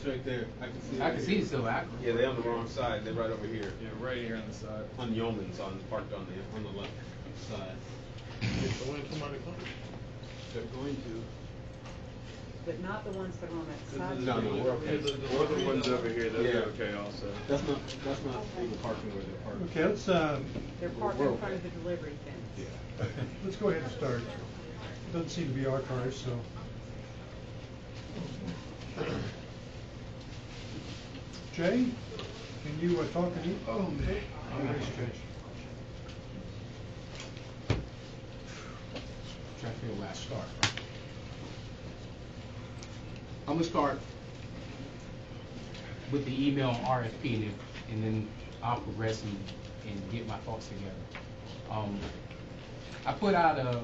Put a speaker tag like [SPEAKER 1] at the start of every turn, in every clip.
[SPEAKER 1] right there. I can see.
[SPEAKER 2] I can see the silver aqua.
[SPEAKER 1] Yeah, they're on the wrong side. They're right over here.
[SPEAKER 3] Yeah, right here on the side.
[SPEAKER 1] On Yeoman's, parked on the left side.
[SPEAKER 3] The one come out of the corner.
[SPEAKER 1] They're going to.
[SPEAKER 4] But not the ones that are on that side.
[SPEAKER 1] No, we're okay.
[SPEAKER 3] The other ones over here, those
[SPEAKER 1] Yeah.
[SPEAKER 3] are okay also.
[SPEAKER 1] That's not the parking where they're parked.
[SPEAKER 5] Okay, let's
[SPEAKER 4] They're parked in front of the delivery fence.
[SPEAKER 1] Yeah.
[SPEAKER 5] let's go ahead and start. Doesn't seem to be our cars, so. Jay, can you talk to me? Oh, man.
[SPEAKER 2] Trying to figure where I start. I'm gonna start with the email on RFP, and then I'll progress and get my thoughts together. I put out a.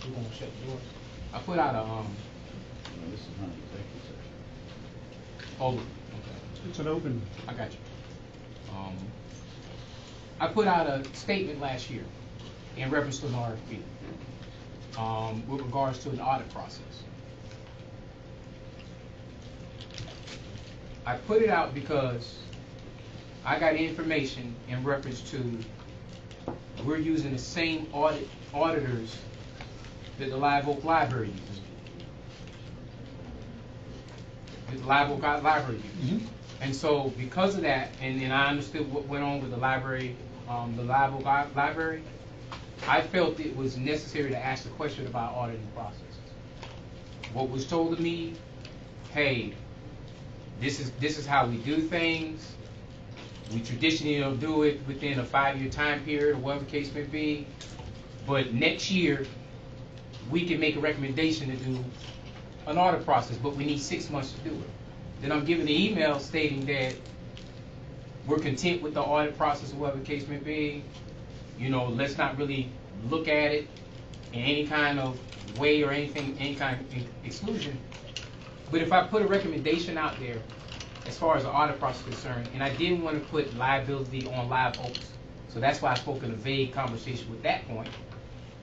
[SPEAKER 2] You want to shut the door? I put out a.
[SPEAKER 6] No, this is not an executive session.
[SPEAKER 2] Oh, okay.
[SPEAKER 5] It's an open.
[SPEAKER 2] I got you. I put out a statement last year in reference to an RFP with regards to an audit process. I put it out because I got information in reference to we're using the same auditors that the Live Oak Library uses. The Live Oak Library uses. Mm-hmm. And so because of that, and then I understood what went on with the library, the Live Oak Library, I felt it was necessary to ask the question about auditing processes. What was told to me, hey, this is how we do things. We traditionally don't do it within a 5-year time period or whatever the case may be. But next year, we can make a recommendation to do an audit process, but we need 6 months to do it. Then I'm giving the email stating that we're content with the audit process or whatever the case may be. You know, let's not really look at it in any kind of way or anything, any kind of exclusion. But if I put a recommendation out there as far as the audit process is concerned, and I didn't want to put liability on Live Oaks, so that's why I spoke in a vague conversation with that point.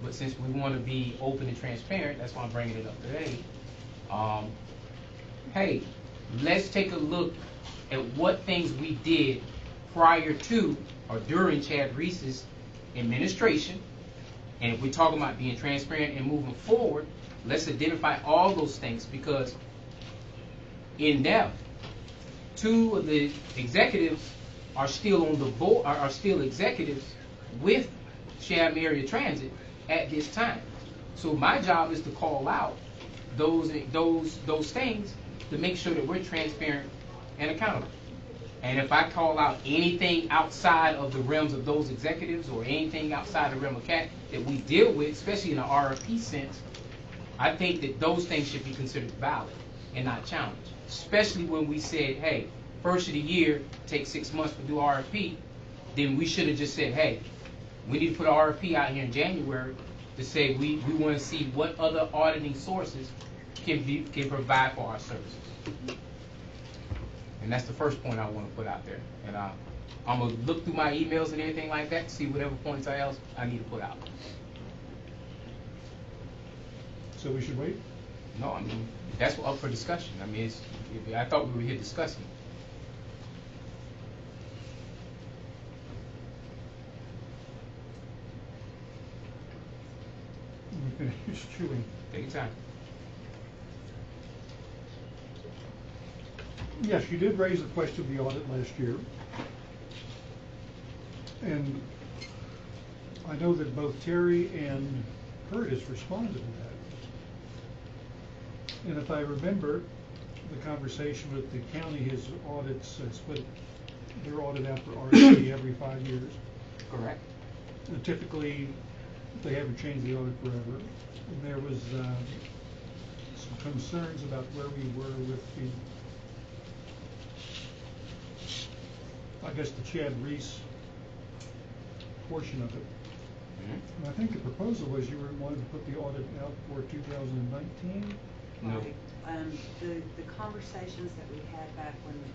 [SPEAKER 2] But since we want to be open and transparent, that's why I'm bringing it up today. Hey, let's take a look at what things we did prior to or during Chad Reese's administration. And if we're talking about being transparent and moving forward, let's identify all those things, because in depth, 2 of the executives are still on the board, are still executives with Chatham Area Transit at this time. So my job is to call out those things to make sure that we're transparent and accountable. And if I call out anything outside of the realms of those executives or anything outside the realm of CAT that we deal with, especially in an RFP sense, I think that those things should be considered valid and not challenged. Especially when we said, hey, first of the year, take 6 months to do RFP, then we should have just said, hey, we need to put an RFP out here in January to say we want to see what other auditing sources can provide for our services. And that's the first point I want to put out there. And I'm going to look through my emails and everything like that to see whatever points else I need to put out.
[SPEAKER 5] So we should wait?
[SPEAKER 2] No, I mean, that's up for discussion. I mean, I thought we were here discussing.
[SPEAKER 5] We finish chewing.
[SPEAKER 2] Take your time.
[SPEAKER 5] Yes, you did raise the question of the audit last year. And I know that both Terry and Curtis responded to that. And if I remember the conversation with the county, his audits split their audit out for RFP every 5 years.
[SPEAKER 2] Correct.
[SPEAKER 5] And typically, they haven't changed the audit forever. And there was some concerns about where we were with the, I guess, the Chad Reese portion of it. And I think the proposal was you wanted to put the audit out for 2019?
[SPEAKER 2] No.
[SPEAKER 4] Right. The conversations that we had back when the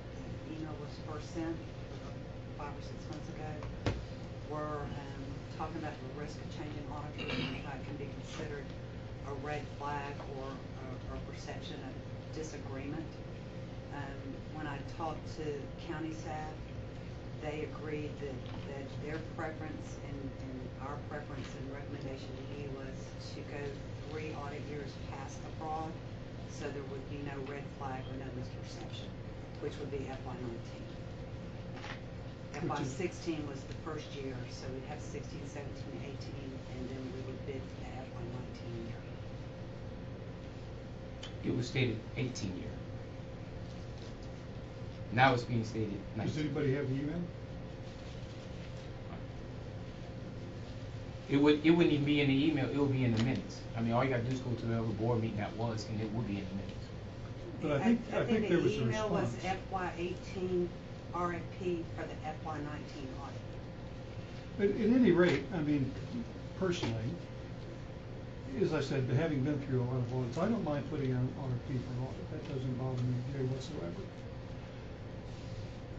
[SPEAKER 4] email was first sent 5 or 6 months ago were talking about the risk of changing auditors and how it can be considered a red flag or a perception of disagreement. I talked to county staff, they agreed that their preference and our preference and recommendation to you was to go 3 audit years past the fraud, so there would be no red flag or no misperception, which would be FY19. FY16 was the first year, so we'd have 16, 17, 18, and then we would bid for the FY19 year.
[SPEAKER 2] It was stated 18 year. Now it's being stated 19.
[SPEAKER 5] Does anybody have the email?
[SPEAKER 2] It wouldn't even be in the email, it would be in the minutes. I mean, all you gotta do is go to whatever board meeting that was, and it would be in the minutes.
[SPEAKER 5] But I think there was a
[SPEAKER 4] the email was
[SPEAKER 5] response.
[SPEAKER 4] FY18 RFP for the FY19 audit.
[SPEAKER 5] But at any rate, I mean, personally, as I said, having been through a lot of audits, I don't mind putting out an RFP for an audit. That doesn't bother me whatsoever.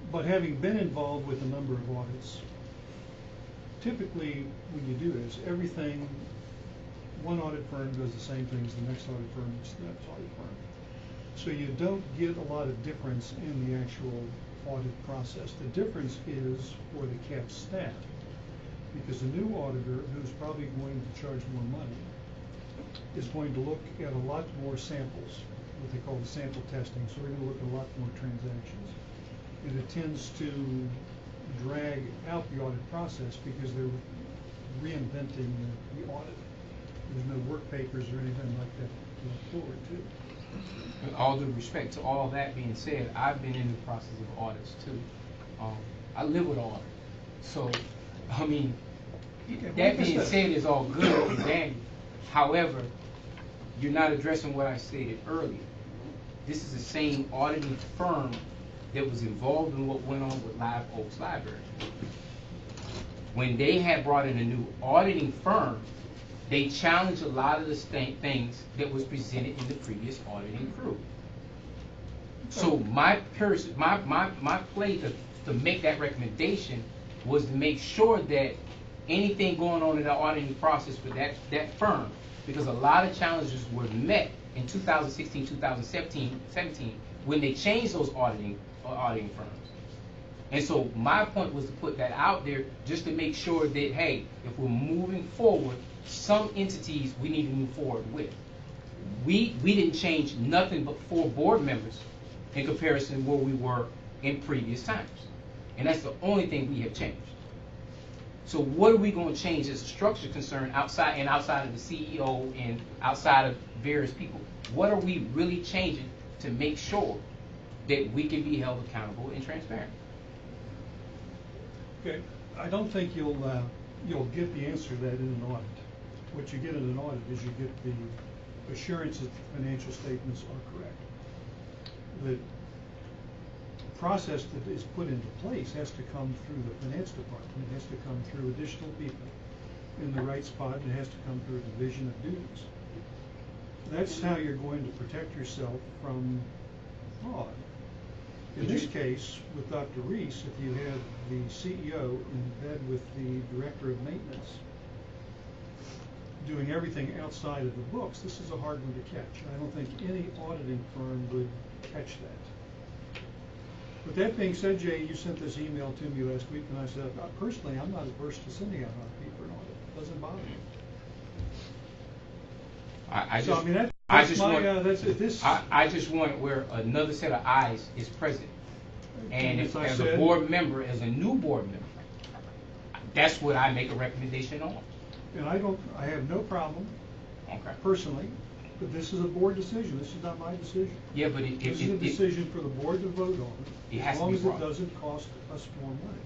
[SPEAKER 5] But having been involved with a number of audits, typically when you do this, everything, one audit firm does the same thing as the next audit firm, as the next audit firm. So you don't get a lot of difference in the actual audit process. The difference is for the CAP staff, because the new auditor, who's probably going to charge more money, is going to look at a lot more samples, what they call the sample testing. So we're going to look at a lot more transactions. And it tends to drag out the audit process because they're reinventing the audit. There's no work papers or anything like that to look forward to.
[SPEAKER 2] With all due respect to all that being said, I've been in the process of audits too. I live with audit. So, I mean, that being said is all good and dandy. However, you're not addressing what I stated earlier. This is the same auditing firm that was involved in what went on with Live Oaks Library. When they had brought in a new auditing firm, they challenged a lot of the things that was presented in the previous auditing crew. So my play to make that recommendation was to make sure that anything going on in the auditing process for that firm, because a lot of challenges were met in 2016, 2017 when they changed those auditing firms. And so my point was to put that out there just to make sure that, hey, if we're moving forward, some entities we need to move forward with. We didn't change nothing but 4 board members in comparison to where we were in previous times. And that's the only thing we have changed. So what are we going to change as a structure concern outside of the CEO and outside of various people? What are we really changing to make sure that we can be held accountable and transparent?
[SPEAKER 5] Okay, I don't think you'll get the answer to that in an audit. What you get in an audit is you get the assurance that the financial statements are correct. The process that is put into place has to come through the finance department. It has to come through additional people in the right spot, and it has to come through a division of duties. That's how you're going to protect yourself from fraud. In this case, with Dr. Reese, if you had the CEO in bed with the director of maintenance doing everything outside of the books, this is a hard one to catch. I don't think any auditing firm would catch that. With that being said, Jay, you sent this email to me last week, and I said, personally, I'm not averse to sending out an RFP for an audit. It doesn't bother me.
[SPEAKER 2] I just want where another set of eyes is present. And if as a board member, as a new board member, that's what I make a recommendation on.
[SPEAKER 5] And I have no problem, personally, but this is a board decision. This is not my decision.
[SPEAKER 2] Yeah, but
[SPEAKER 5] this is a decision for the board to vote on, as long as it doesn't cost us more money.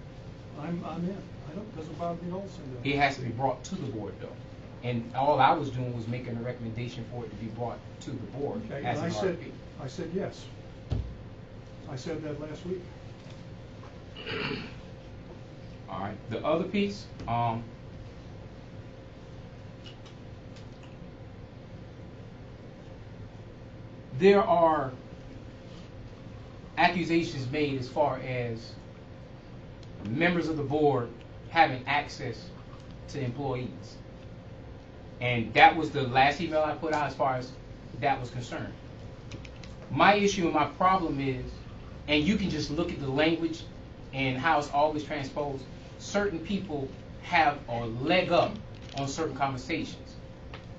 [SPEAKER 5] I'm in. It doesn't bother me at all.
[SPEAKER 2] It has to be brought to the board, though. And all I was doing was making a recommendation for it to be brought to the board.
[SPEAKER 5] Okay,
[SPEAKER 2] as
[SPEAKER 5] and
[SPEAKER 2] RFP.
[SPEAKER 5] I said yes. I said that last week.
[SPEAKER 2] All right. The other piece, there are accusations made as far as members of the board having access to employees. And that was the last email I put out as far as that was concerned. My issue and my problem is, and you can just look at the language and how it's always transposed, certain people have a leg up on certain conversations.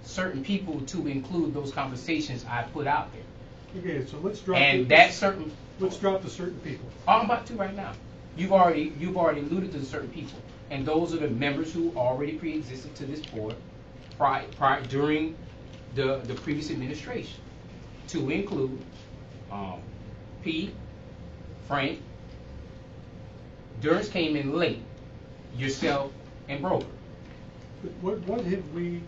[SPEAKER 2] Certain people to include those conversations I put out there.
[SPEAKER 5] Okay, so let's drop.
[SPEAKER 2] And that certain.
[SPEAKER 5] Let's drop to certain people.
[SPEAKER 2] I'm about to right now. You've already alluded to certain people, and those are the members who already pre-existed to this board during the previous administration, to include Pete, Frank. Durst came in late, yourself, and Broker.
[SPEAKER 5] But what have we?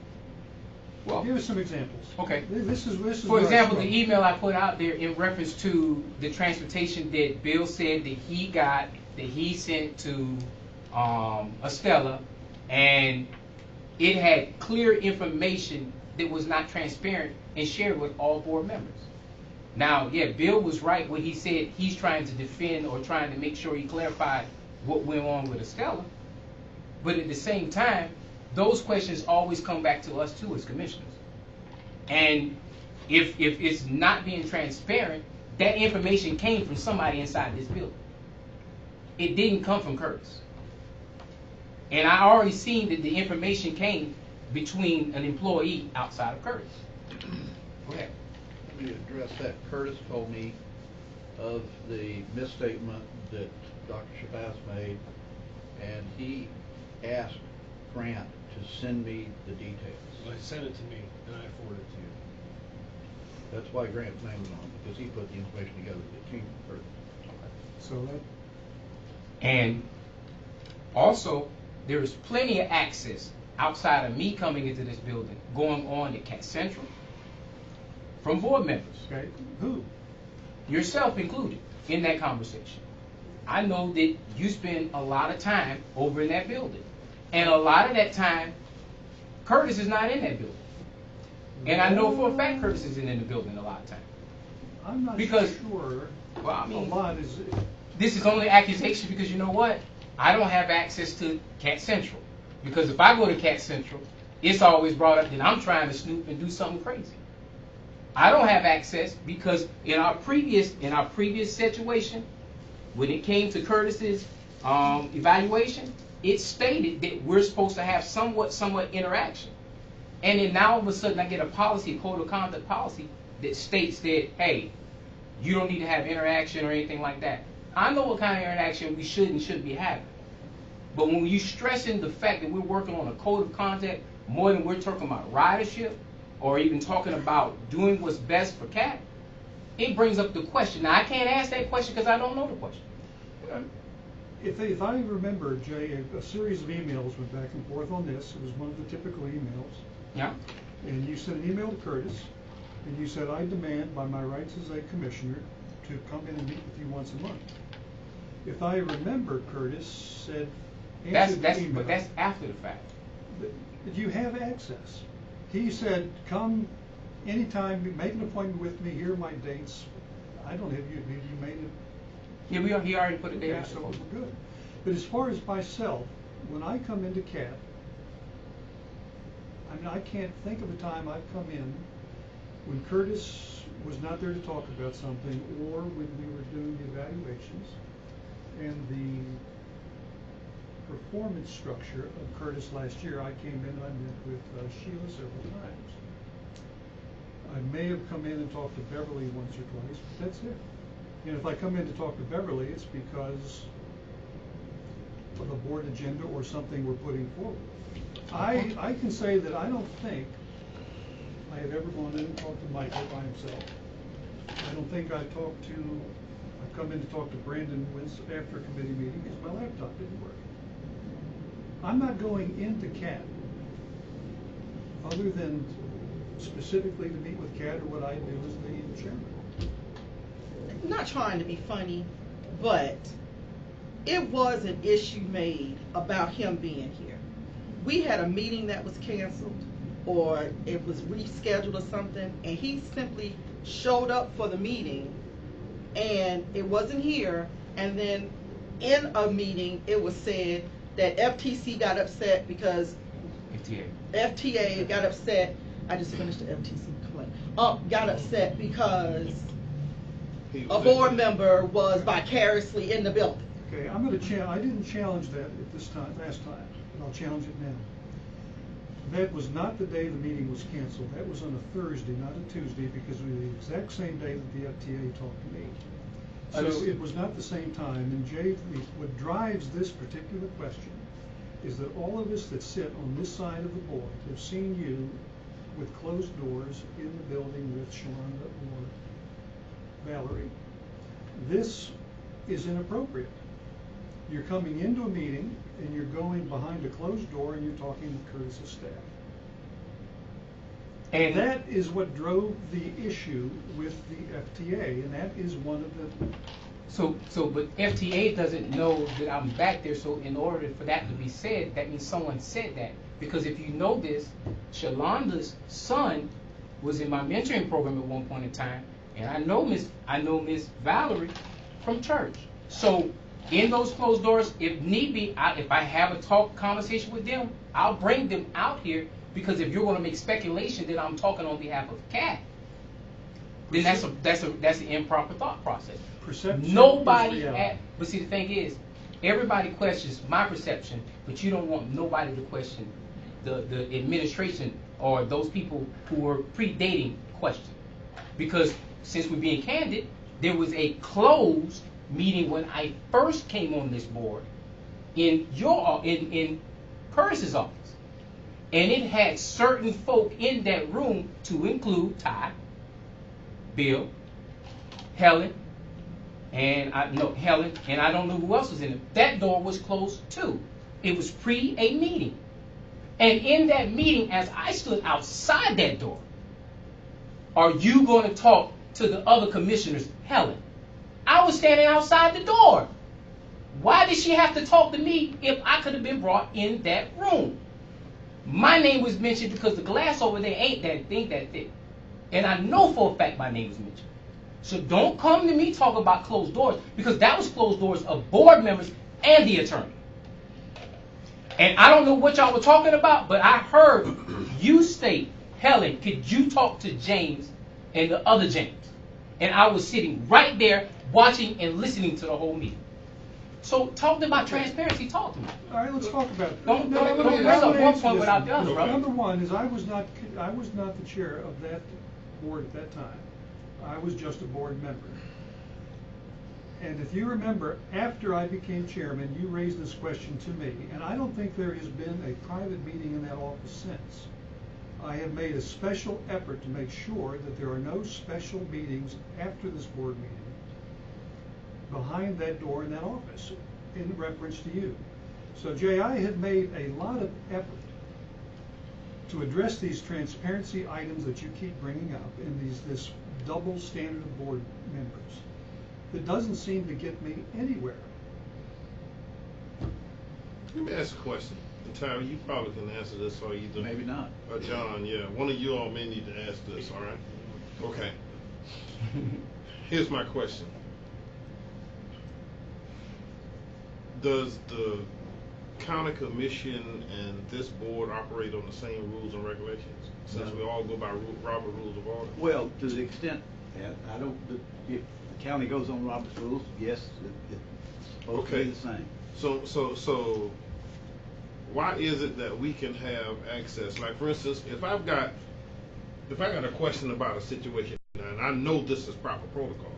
[SPEAKER 2] Well,
[SPEAKER 5] give us some examples.
[SPEAKER 2] Okay.
[SPEAKER 5] This is.
[SPEAKER 2] For example, the email I put out there in reference to the transportation that Bill said that he got, that he sent to Estella, and it had clear information that was not transparent and shared with all board members. Now, yeah, Bill was right when he said he's trying to defend or trying to make sure he clarified what went on with Estella. But at the same time, those questions always come back to us too as commissioners. And if it's not being transparent, that information came from somebody inside this building. It didn't come from Curtis. And I already seen that the information came between an employee outside of Curtis. Go ahead.
[SPEAKER 6] Let me address that. Curtis told me of the misstatement that Dr. Shabazz made, and he asked Grant to send me the details.
[SPEAKER 1] Well, sent it to me, and I forwarded it to you.
[SPEAKER 6] That's why Grant's name was on it, because he put the information together that came from Curtis.
[SPEAKER 5] So that.
[SPEAKER 2] And also, there is plenty of access outside of me coming into this building going on at Cat Central from board members.
[SPEAKER 5] Okay. Who?
[SPEAKER 2] Yourself included in that conversation. I know that you spend a lot of time over in that building. And a lot of that time, Curtis is not in that building. And I know for a fact Curtis isn't in the building a lot of time.
[SPEAKER 5] I'm not
[SPEAKER 2] Because,
[SPEAKER 5] sure.
[SPEAKER 2] well, I mean,
[SPEAKER 5] a lot is.
[SPEAKER 2] This is only accusation because you know what? I don't have access to Cat Central. Because if I go to Cat Central, it's always brought up that I'm trying to snoop and do something crazy. I don't have access because in our previous situation, when it came to Curtis's evaluation, it stated that we're supposed to have somewhat interaction. And then now all of a sudden I get a policy, a code of conduct policy that states that, hey, you don't need to have interaction or anything like that. I know what kind of interaction we should and shouldn't be having. But when you stressing the fact that we're working on a code of conduct more than we're talking about ridership or even talking about doing what's best for CAT, it brings up the question. Now, I can't ask that question because I don't know the question.
[SPEAKER 5] If I remember, Jay, a series of emails went back and forth on this. It was one of the typical emails.
[SPEAKER 2] Yeah.
[SPEAKER 5] And you sent an email to Curtis, and you said, I demand by my rights as a commissioner to come in and meet with you once a month. If I remember, Curtis said,
[SPEAKER 2] But that's after the fact.
[SPEAKER 5] But you have access. He said, come anytime, make an appointment with me, here are my dates. I don't have you made it.
[SPEAKER 2] Yeah, he already put a date
[SPEAKER 5] Okay,
[SPEAKER 2] out.
[SPEAKER 5] so we're good. But as far as myself, when I come into CAT, I mean, I can't think of a time I've come in when Curtis was not there to talk about something, or when we were doing the evaluations, and the performance structure of Curtis last year, I came in and I met with Sheila several times. I may have come in and talked to Beverly once or twice, but that's it. And if I come in to talk to Beverly, it's because of a board agenda or something we're putting forward. I can say that I don't think I have ever gone in and talked to Michael by himself. I don't think I've come in to talk to Brandon after a committee meeting because my laptop didn't work. I'm not going into CAT other than specifically to meet with CAT or what I do as the chairman.
[SPEAKER 7] I'm not trying to be funny, but it was an issue made about him being here. We had a meeting that was canceled or it was rescheduled or something, and he simply showed up for the meeting and it wasn't here, and then in a meeting it was said that FTC got upset because FTA got upset. I just finished the FTC complaint. Got upset because a board member was vicariously in the building.
[SPEAKER 5] Okay, I'm gonna I didn't challenge that at this time, last time, but I'll challenge it now. That was not the day the meeting was canceled. That was on a Thursday, not a Tuesday, because it was the exact same day that the FTA talked to me. So it was not the same time, and Jay, what drives this particular question is that all of us that sit on this side of the board have seen you with closed doors in the building with Shalonda or Valerie. This is inappropriate. You're coming into a meeting and you're going behind a closed door and you're talking to Curtis's staff. And that is what drove the issue with the FTA, and that is one of the...
[SPEAKER 2] But FTA doesn't know that I'm back there, so in order for that to be said, that means someone said that. Because if you know this, Shalonda's son was in my mentoring program at one point in time, and I know Miss Valerie from church. So in those closed doors, if need be, if I have a conversation with them, I'll bring them out here, because if you're going to make speculation that I'm talking on behalf of Cat, then that's an improper thought process.
[SPEAKER 5] Perception
[SPEAKER 2] Nobody
[SPEAKER 5] is reality.
[SPEAKER 2] but see, the thing is, everybody questions my perception, but you don't want nobody to question the administration or those people who were predating question. Because since we're being candid, there was a closed meeting when I first came on this board in Curtis's office, and it had certain folk in that room, to include Ty, Bill, Helen, and I don't know who else was in it. That door was closed too. It was pre a meeting, and in that meeting, as I stood outside that door, are you going to talk to the other commissioners, Helen? I was standing outside the door. Why did she have to talk to me if I could have been brought in that room? My name was mentioned because the glass over there ain't that thick. And I know for a fact my name was mentioned. So don't come to me talk about closed doors, because that was closed doors of board members and the attorney. And I don't know what y'all were talking about, but I heard you state, Helen, could you talk to James and the other James? And I was sitting right there watching and listening to the whole meeting. So talk about transparency. Talk to me.
[SPEAKER 5] All right, let's talk about it.
[SPEAKER 2] Don't
[SPEAKER 5] let me
[SPEAKER 2] bring up one
[SPEAKER 5] answer
[SPEAKER 2] point
[SPEAKER 5] this
[SPEAKER 2] without the other, brother.
[SPEAKER 5] Number one is I was not the chair of that board at that time. I was just a board member. And if you remember, after I became chairman, you raised this question to me, and I don't think there has been a private meeting in that office since. I have made a special effort to make sure that there are no special meetings after this board meeting behind that door in that office in reference to you. So Jay, I have made a lot of effort to address these transparency items that you keep bringing up and this double standard of board members that doesn't seem to get me anywhere.
[SPEAKER 8] Let me ask a question. And Tyler, you probably can answer this, or either
[SPEAKER 6] Maybe not.
[SPEAKER 8] John, yeah. One of you all may need to ask this, all right? Okay. Here's my question. Does the county commission and this board operate on the same rules and regulations, since we all go by Robert Rules of Order?
[SPEAKER 9] Well, to the extent, I don't, if the county goes on Robert's rules, yes, it's supposed to be the same.
[SPEAKER 8] So why is it that we can have access? Like, for instance, if I got a question about a situation and I know this is proper protocol,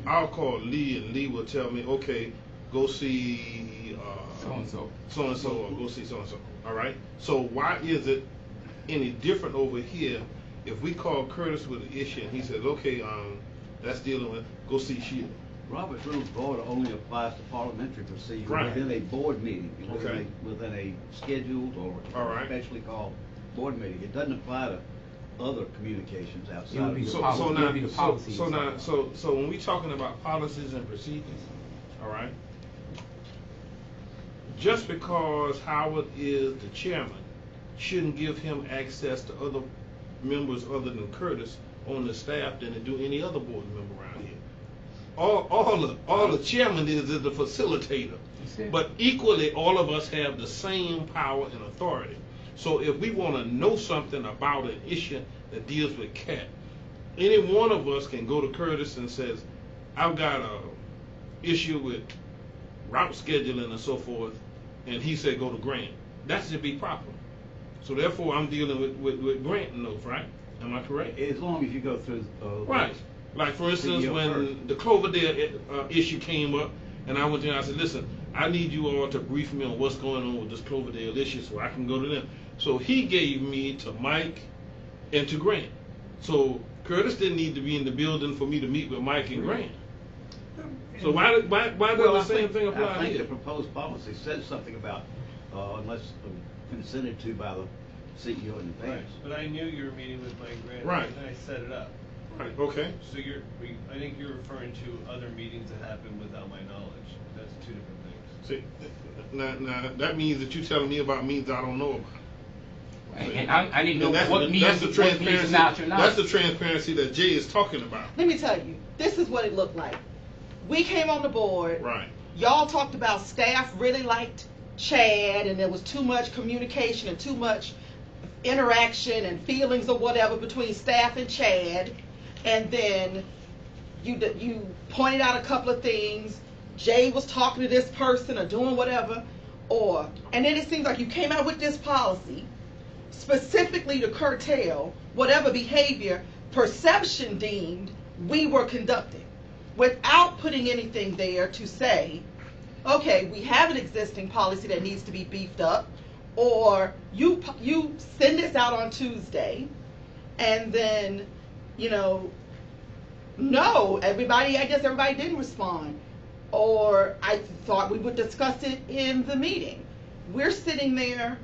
[SPEAKER 8] I'll call Lee and Lee will tell me, okay, go see so-and-so, or go see so-and-so, all right? So why is it any different over here if we call Curtis with an issue and he says, okay, that's dealing with, go see Sheila?
[SPEAKER 9] Robert's Rules of Order only applies to parliamentary procedure
[SPEAKER 8] Right.
[SPEAKER 9] within a board meeting,
[SPEAKER 8] Okay.
[SPEAKER 9] within a scheduled or
[SPEAKER 8] All right.
[SPEAKER 9] specially called board meeting. It doesn't apply to other communications outside
[SPEAKER 2] It would
[SPEAKER 9] of
[SPEAKER 2] be
[SPEAKER 9] the
[SPEAKER 2] the policy.
[SPEAKER 8] So when we talking about policies and procedures, all right, just because Howard is the chairman shouldn't give him access to other members other than Curtis on the staff than to do any other board member around here. All the chairman is the facilitator, but equally all of us have the same power and authority. So if we want to know something about an issue that deals with CAT, any one of us can go to Curtis and says, I've got a issue with route scheduling and so forth, and he said go to Grant. That should be proper. So therefore, I'm dealing with Grant notes, right? Am I correct?
[SPEAKER 9] As long as you go through.
[SPEAKER 8] Right. Like for instance,
[SPEAKER 9] CEO
[SPEAKER 8] when
[SPEAKER 9] first.
[SPEAKER 8] the Cloverdale issue came up, and I went there, I said, listen, I need you all to brief me on what's going on with this Cloverdale issue so I can go to them. So he gave me to Mike and to Grant. So Curtis didn't need to be in the building for me to meet with Mike and Grant. So why does the same thing apply
[SPEAKER 9] I think
[SPEAKER 8] here?
[SPEAKER 9] the proposed policy says something about, unless consented to by the CEO in
[SPEAKER 1] Right,
[SPEAKER 9] advance.
[SPEAKER 1] but I knew you were meeting with Mike Grant,
[SPEAKER 8] Right.
[SPEAKER 1] and I set it up.
[SPEAKER 8] Right. Okay.
[SPEAKER 1] So I think you're referring to other meetings that happened without my knowledge. That's two different things.
[SPEAKER 8] See, now that means that you're telling me about meetings I don't know about.
[SPEAKER 2] Right. And I need to
[SPEAKER 8] And
[SPEAKER 2] know what meetings,
[SPEAKER 8] the
[SPEAKER 2] what meetings not your knowledge.
[SPEAKER 8] That's the transparency that Jay is talking about.
[SPEAKER 7] Let me tell you, this is what it looked like. We came on the board.
[SPEAKER 8] Right.
[SPEAKER 7] Y'all talked about staff really liked Chad, and there was too much communication and too much interaction and feelings or whatever between staff and Chad. And then you pointed out a couple of things. Jay was talking to this person or doing whatever, and then it seems like you came out with this policy specifically to curtail whatever behavior perception deemed we were conducting, without putting anything there to say, okay, we have an existing policy that needs to be beefed up, or you send this out on Tuesday, and then, no, I guess everybody didn't respond. Or I thought we would discuss it in the meeting. We're sitting there,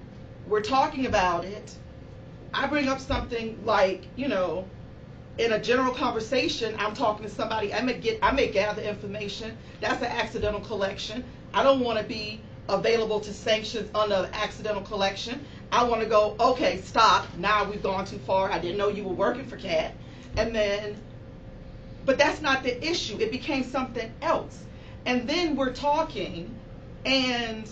[SPEAKER 7] we're talking about it. I bring up something like, in a general conversation, I'm talking to somebody, I may gather information. That's an accidental collection. I don't want to be available to sanctions under accidental collection. I want to go, okay, stop. Now we've gone too far. I didn't know you were working for CAT. But that's not the issue. It became something else. And then we're talking, and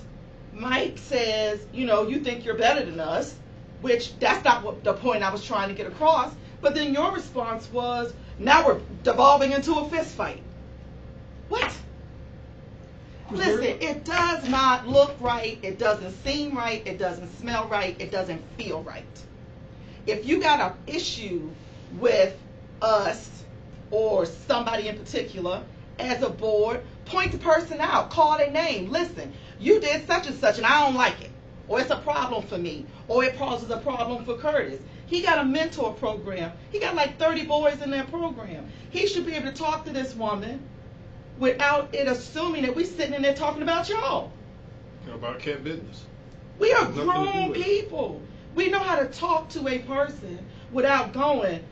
[SPEAKER 7] Mike says, you think you're better than us, which that's not what the point I was trying to get across. But then your response was, now we're devolving into a fist fight. What? Listen, it does not look right. It doesn't seem right. It doesn't smell right. It doesn't feel right. If you got an issue with us or somebody in particular as a board, point the person out, call their name. Listen, you did such and such and I don't like it. Or it's a problem for me. Or it causes a problem for Curtis. He got a mentor program. He got like 30 boys in that program. He should be able to talk to this woman without it assuming that we're sitting in there talking about y'all.
[SPEAKER 8] About CAT business.
[SPEAKER 7] We are
[SPEAKER 8] Nothing to do
[SPEAKER 7] grown
[SPEAKER 8] with it.
[SPEAKER 7] people. We know how to talk to a person without going,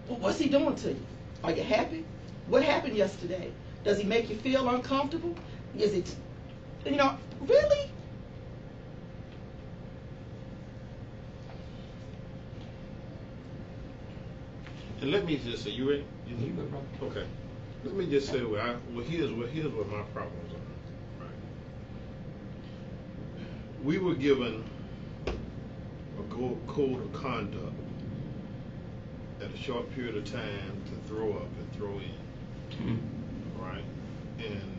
[SPEAKER 7] well, what's he doing to you? Are you happy? What happened yesterday? Does he make you feel uncomfortable? Is it, really?
[SPEAKER 8] And let me just say, you ready?
[SPEAKER 2] You good, bro?
[SPEAKER 8] Okay. Let me just say, here's what my problems are. Right. We were given a code of conduct at a short period of time to throw up and throw in. Right? And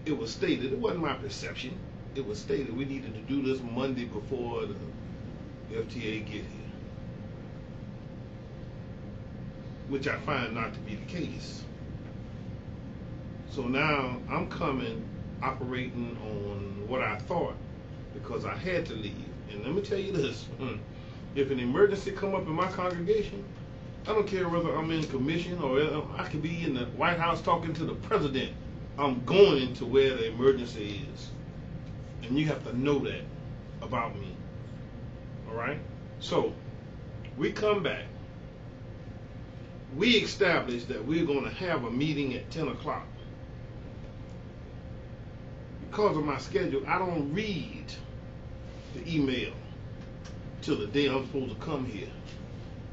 [SPEAKER 8] it was stated, it wasn't my perception, it was stated we needed to do this Monday before the FTA get here. Which I find not to be the case. So now I'm operating on what I thought, because I had to leave. And let me tell you this, if an emergency come up in my congregation, I don't care whether I'm in commission or I could be in the White House talking to the president. I'm going to where the emergency is. And you have to know that about me. All right? So, we come back. We established that we're going to have a meeting at 10 o'clock. Because of my schedule, I don't read the email till the day I'm supposed to come here.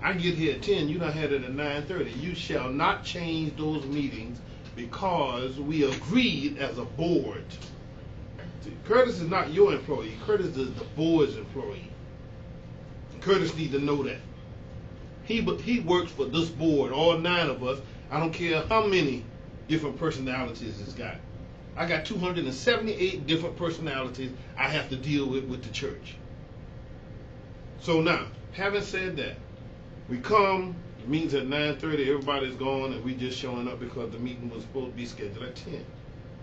[SPEAKER 8] I get here at 10, you done had it at 9:30. You shall not change those meetings because we agreed as a board. See, Curtis is not your employee. Curtis is the board's employee. Curtis needs to know that. He works for this board, all 9 of us, I don't care how many different personalities it's got. I got 278 different personalities I have to deal with the church. So now, having said that, we come, the meeting's at 9:30, everybody's gone, and we just showing up because the meeting was supposed to be scheduled at 10.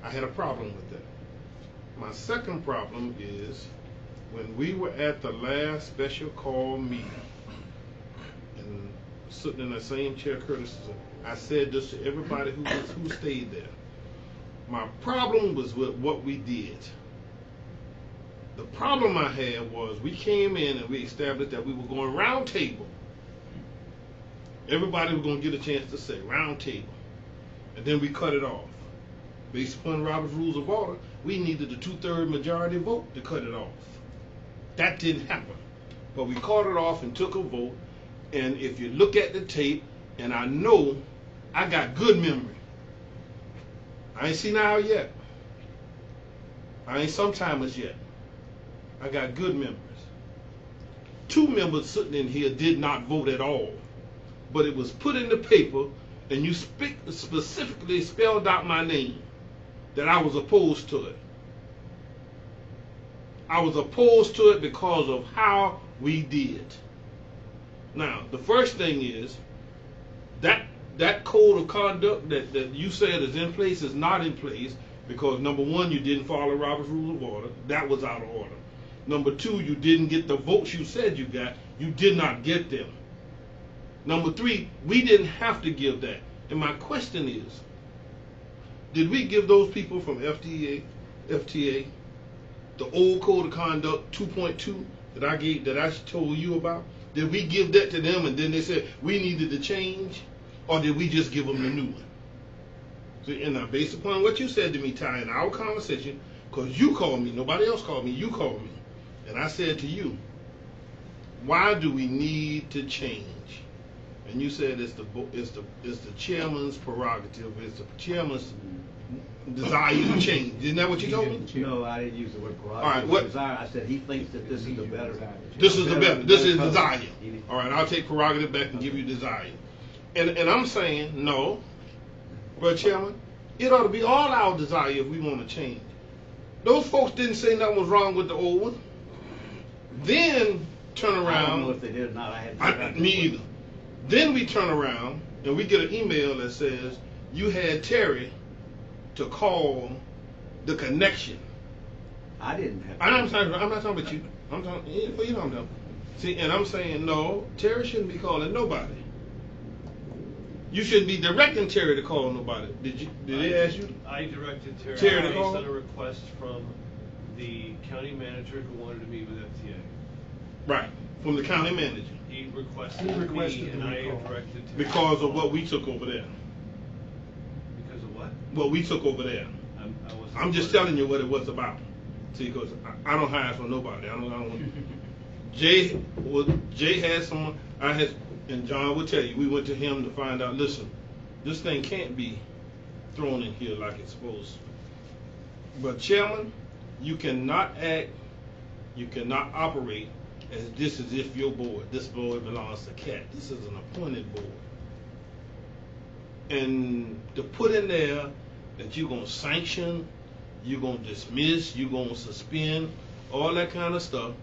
[SPEAKER 8] I had a problem with that. My second problem is when we were at the last special call meeting and sitting in the same chair Curtis, I said this to everybody who stayed there. My problem was with what we did. The problem I had was we came in and we established that we were going round table. Everybody was going to get a chance to say round table. And then we cut it off. Based upon Robert's Rules of Order, we needed a 2/3 majority vote to cut it off. That didn't happen. But we cut it off and took a vote. And if you look at the tape, and I know I got good memory. I ain't seen Al yet. I ain't sometimers yet. I got good memories. 2 members sitting in here did not vote at all. But it was put in the paper, and you specifically spelled out my name, that I was opposed to it. I was opposed to it because of how we did. Now, the first thing is, that code of conduct that you said is in place is not in place because, number one, you didn't follow Robert's Rules of Order. That was out of order. Number two, you didn't get the votes you said you got. You did not get them. Number three, we didn't have to give that. And my question is, did we give those people from FTA, the old code of conduct 2.2 that I told you about? Did we give that to them and then they said we needed to change? Or did we just give them the new one? See, and now based upon what you said to me, Ty, in our conversation, because you called me, nobody else called me, you called me. And I said to you, why do we need to change? And you said it's the chairman's prerogative, it's the chairman's desire to change. Isn't that what you told me?
[SPEAKER 9] No, I didn't use the word prerogative.
[SPEAKER 8] All right, what?
[SPEAKER 9] Desire. I said he thinks that this is the better.
[SPEAKER 8] This is the better. This is desire. All right, I'll take prerogative back and give you desire. And I'm saying, no, Brother Chairman, it ought to be all our desire if we want to change. Those folks didn't say nothing was wrong with the old one. Then turn around.
[SPEAKER 9] I don't know if they did or not.
[SPEAKER 8] Me either. Then we turn around and we get an email that says you had Terry to call the connection.
[SPEAKER 9] I didn't have.
[SPEAKER 8] I'm not talking about you. I'm talking. You know what I'm talking. See, and I'm saying no. Terry shouldn't be calling nobody. You shouldn't be directing Terry to call nobody. Did they ask you?
[SPEAKER 1] I directed Terry
[SPEAKER 8] to
[SPEAKER 1] based
[SPEAKER 8] call?
[SPEAKER 1] on a request from the county manager who wanted to meet with FTA.
[SPEAKER 8] Right, from the county manager.
[SPEAKER 1] He requested me, and
[SPEAKER 5] that
[SPEAKER 1] I
[SPEAKER 5] we call.
[SPEAKER 1] directed Terry.
[SPEAKER 8] Because of what we took over there.
[SPEAKER 1] Because of what?
[SPEAKER 8] What we took over there. I'm just telling you what it was about. See, because I don't hide from nobody. I don't. Jay had someone. And John will tell you. We went to him to find out. Listen, this thing can't be thrown in here like it's supposed to. But Chairman, you cannot act. You cannot operate as this as if your board. This board belongs to CAT. This is an appointed board. And to put in there that you're gonna sanction, you're gonna dismiss, you're gonna suspend, all that kind of stuff.